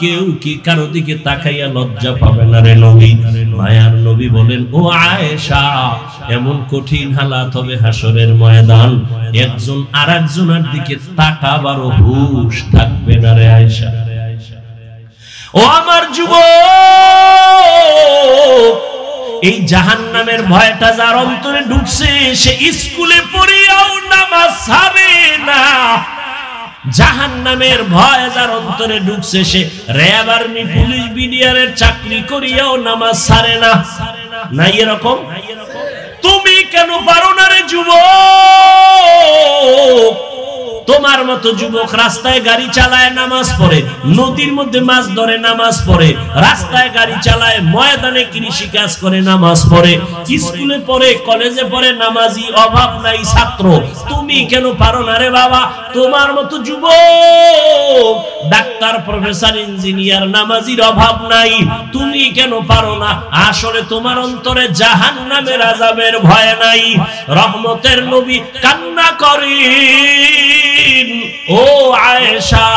কেউ কি কারো দিকে তাকাইয়া লজ্জা পাবে না রে নবী? মায়ার নবী বলেন, ও আয়েশা, এমন কঠিন হালাত হবে হাসরের ময়দান, একজন আরেকজনের দিকে তাকাবারও হুঁশ থাকবে না রে আয়েশা। ও আমার যুবক, এই জাহান্নামের ভয়টা যার অন্তরে ঢুকছে, সে স্কুলে পড়িয়াও নামাজ ছাড়ে না। জাহান্নামের ভয় যার অন্তরে ঢুকছে, সে র‍্যাব, আর্মি, পুলিশ, বিডিআরের চাকরি করিয়াও নামাজ ছাড়ে না। না এরকম? তুমি কেন পারো না রে যুবক? তোমার মতো যুবক রাস্তায় গাড়ি চালায়, নামাজ পড়ে, নদীর মধ্যে মাছ ধরে, নামাজ পড়ে, রাস্তায় গাড়ি চালায়, ময়দানে কৃষি কাজ করে, নামাজ পড়ে, স্কুলে পড়ে, কলেজে পড়ে, নামাজি অভাব নাই ছাত্র। তুমি কেন পারো না রে বাবা? তোমার মতো যুবক ডাক্তার, প্রফেসর, ইঞ্জিনিয়ার, নামাজির অভাব নাই। তুমি কেন পারো না? আসলে তোমার অন্তরে জাহান্নামের আযাবের ভয় নাই। রহমতের নবী কান্না করেন, ও আয়েশা,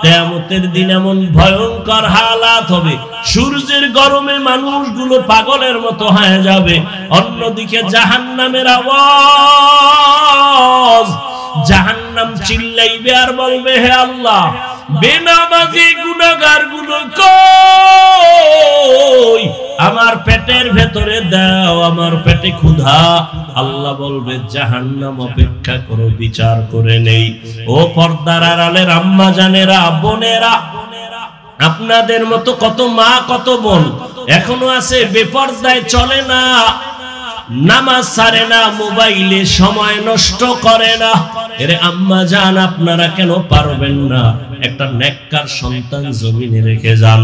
কিয়ামতের দিন এমন ভয়ঙ্কর হালাত হবে, সূর্যের গরমে মানুষগুলো পাগলের মতো হয়ে যাবে। অন্যদিকে জাহান্নামের আওয়াজ, জাহান্নাম চিল্লাইবে আর বলবে, হে আল্লাহ, বেনামাজি গুনাহগার গুলো কই? আমার পেটের ভেতরে দাও, আমার পেটে ক্ষুধা। আল্লাহ বলবে, জাহান্নাম অপেক্ষা করো, বিচার করে নেই। ও পর্দার আড়ালের আম্মা জানেরা, বোনেরা, আপনাদের মতো কত মা, কত বোন এখনো আছে বেপরদায় চলে না, নামাজ ছাড়ে না, মোবাইলে সময় নষ্ট করে না। এরে আম্মা জান, আপনারা কেন পারবেন না? একটা নেককার সন্তান জমিনে রেখে যান,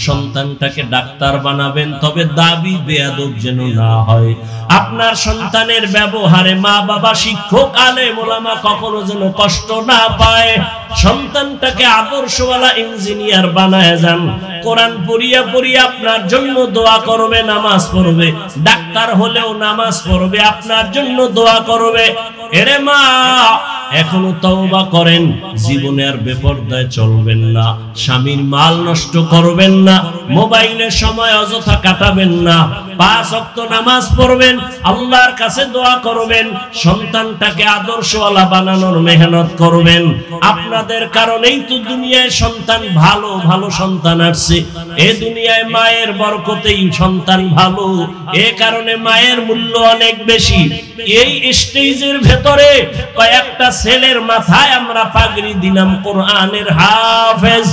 সন্তানটাকে ডাক্তার বানাবেন, তবে দাবি বেয়াদব যেন না হয়। আপনার সন্তানের ব্যবহারে মা বাবা, শিক্ষক, আলেম, ওলামা কখনো যেন কষ্ট না পায়। সন্তানটাকে আদর্শওয়ালা ইঞ্জিনিয়ার বানায় যান, কোরআন পড়িয়া পড়িয়া আপনার জন্য দোয়া করবে, নামাজ পড়বে, ডাক্তার হলেও নামাজ পড়বে, আপনার জন্য দোয়া করবে। এরে মা, এখনো তওবা করেন, জীবনে আর বেপরদায় চলবেন না, স্বামীর মাল নষ্ট করবেন না, মোবাইলের সময় অযথা কাটাবেন না, 5 ওয়াক্ত নামাজ পড়বেন, আল্লাহর কাছে দোয়া করবেন, সন্তানটাকে আদর্শওয়ালা বানানোর মেহনত করবেন। আপনাদের কারণেই তো দুনিয়ায় সন্তান ভালো ভালো সন্তান আসছে। এই দুনিয়ায় মায়ের বরকতেই সন্তান ভালো, এ কারণে মায়ের মূল্য অনেক বেশি। এই স্টেজের ভেতরে কয়েকটা ছেলের মাথায় আমরা পাগড়ি দিলাম, কোরআনের হাফেজ,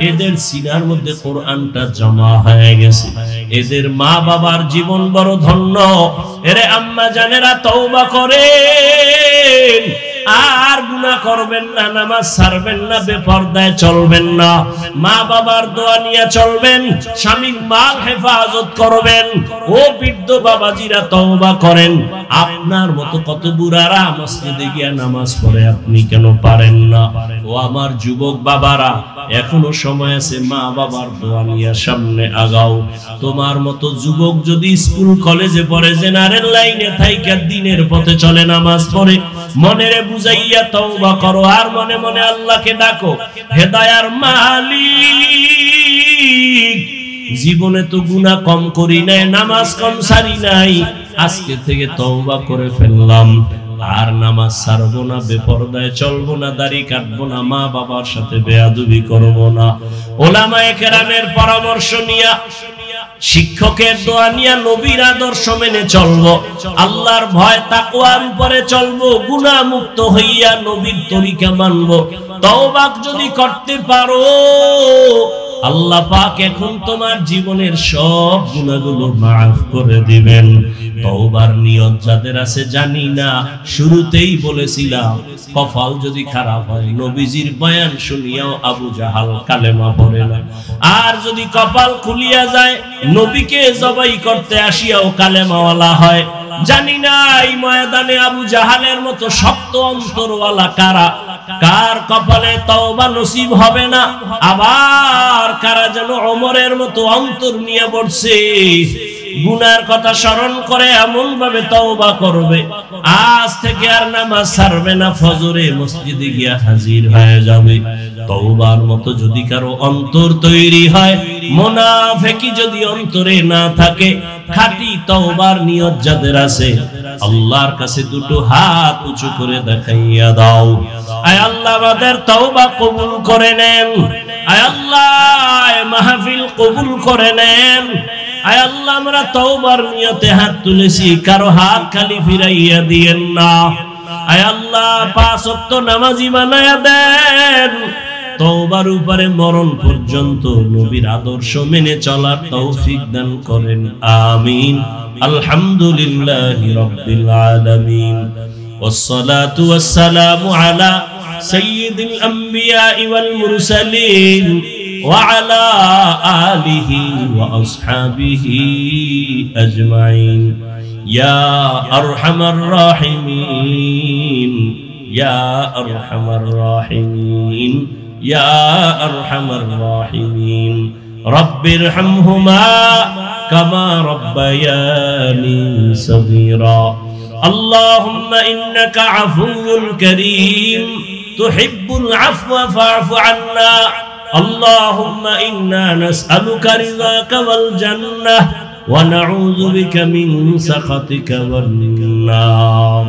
এদের সিনার মধ্যে কোরআনটা জমা হয়ে গেছে। এদের মা বাবার জীবন বড় ধন্য। এরে আম্মা জানেরা, তওবা করেন, আর গুনাহ করবেন না, নামাজ ছাড়বেন না, বেপরদায় চলবেন না, মা বাবার দোয়া নিয়ে চলবেন, স্বামীর মাল হেফাজত করবেন। ও বৃদ্ধ বাবাজিরা, তওবা করেন। আপনার মতো কত বুড়ারা মসজিদে গিয়া নামাজ পড়ে, আপনি কেন পারেন না? ও আমার যুবক বাবারা, এখনো সময় আছে, মা বাবার দোয়া নিয়ে সামনে আগাও। তোমার মতো যুবক যদি স্কুল কলেজে পড়ে, জেনারেল লাইনে থাইকা দিনের পথে চলে, নামাজ পড়ে, মনেরে বুঝাইয়া তওবা করো, আর মনে মনে আল্লাহকে ডাকো, হেদায়ার মালিক, জীবনে তো গুনাহ কম করি নাই, নামাজ কম ছাড়ি নাই, আজকে থেকে তওবা করে ফেললাম, আর নামাজ ছাড়বো না, বেপরদায় চলবো না, দাড়ি কাটবো না, মা বাবার সাথে বেয়াদবি করবো না। ওলামায়ে কেরামের পরামর্শ নিয়া, শিক্ষকের দোয়া নিয়া, নবীর আদর্শ মেনে চলবো, আল্লাহর ভয় তাকওয়ার উপরে চলবো, গুনাহ মুক্ত হইয়া নবীর তরিকা মানবো। তওবা যদি করতে পারো, আল্লাহ পাক এখন তোমার জীবনের সব গুনাহগুলো maaf করে দিবেন। তওবার নিয়ত যাদের আছে জানি না, শুরুতেই বলেছিলাম কপাল যদি খারাপ হয় নবীজির বয়ান শুনিয়াও আবু জাহাল কালেমা পড়ে না, আর যদি কপাল খুলিয়া যায় নবীকে জবাই করতে আসিয়াও কালেমাওয়ালা হয়। জানি না এই ময়দানে আবু জাহালের মতো শক্ত অন্তরওয়ালা কারা, কার কপালে তওবা নসিব হবে না, আবার কারা যেন ওমরের মতো অন্তর নিয়ে পড়ছে, গুনার কথা স্মরণ করে এমন ভাবে তওবা করবে আজ থেকে আর নামাজ ছাড়বে না, ফজরে মসজিদে গিয়া হাজির হয়ে যাবে। তওবার মতো যদি কারো অন্তর তৈরি হয়, মুনাফিকি যদি অন্তরে না থাকে, খাঁটি তওবার নিয়ত যাদের আছে আল্লাহর কাছে দুটো হাত উঁচু করে দেখাইয়া দাও। আয় আল্লাহ আমাদের তওবা কবুল করে নেন, আয় আল্লাহ মাহফিল কবুল করে নেন। আয় আল্লাহ আমরা তওবার নিয়তে হাত তুলেছি, কারো হাত খালি ফিরাইয়া দিয়েন না। আয় আল্লাহ 5 ওয়াক্ত নামাজি বানায়া দেন, তওবার উপরে মরণ পর্যন্ত নবীর আদর্শ মেনে চলার তৌফিক দান করেন, আমিন। আলহামদুলিল্লাহি রাব্বিল আলামিন, ওয়াসসালাতু ওয়াসসালামু আলা সাইয়্যিদিল আম্বিয়া ওয়াল মুরসালিন ওয়া আলা আলিহি ওয়া আসহাবিহি আজমাইন। ইয়া আরহামার রাহিমিন, ইয়া আরহামার রাহিমিন, ইয়া আরহামার রাহিমিন। রব্বিরহামহুমা কামা রব্বায়ানি সগীরা। আল্লাহুম্মা ইন্নাকা আফুউন কারীম তুহিব্বুল আফওয়া ফা'ফু আন্না। আল্লাহুম্মা ইন্না নাসআলুকা রিযাকা ওয়াল জান্নাহ ওয়া নাউযু বিকা মিন সাখাতিকা ওয়ান নার।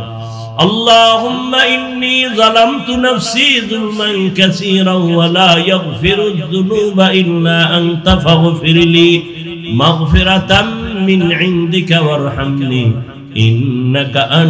اللهم إني ظلمت نفسي ظلما كثيرا ولا يغفر الذنوب إلا أنت فاغفر لي مغفرة من عندك وارحمني إنك أنت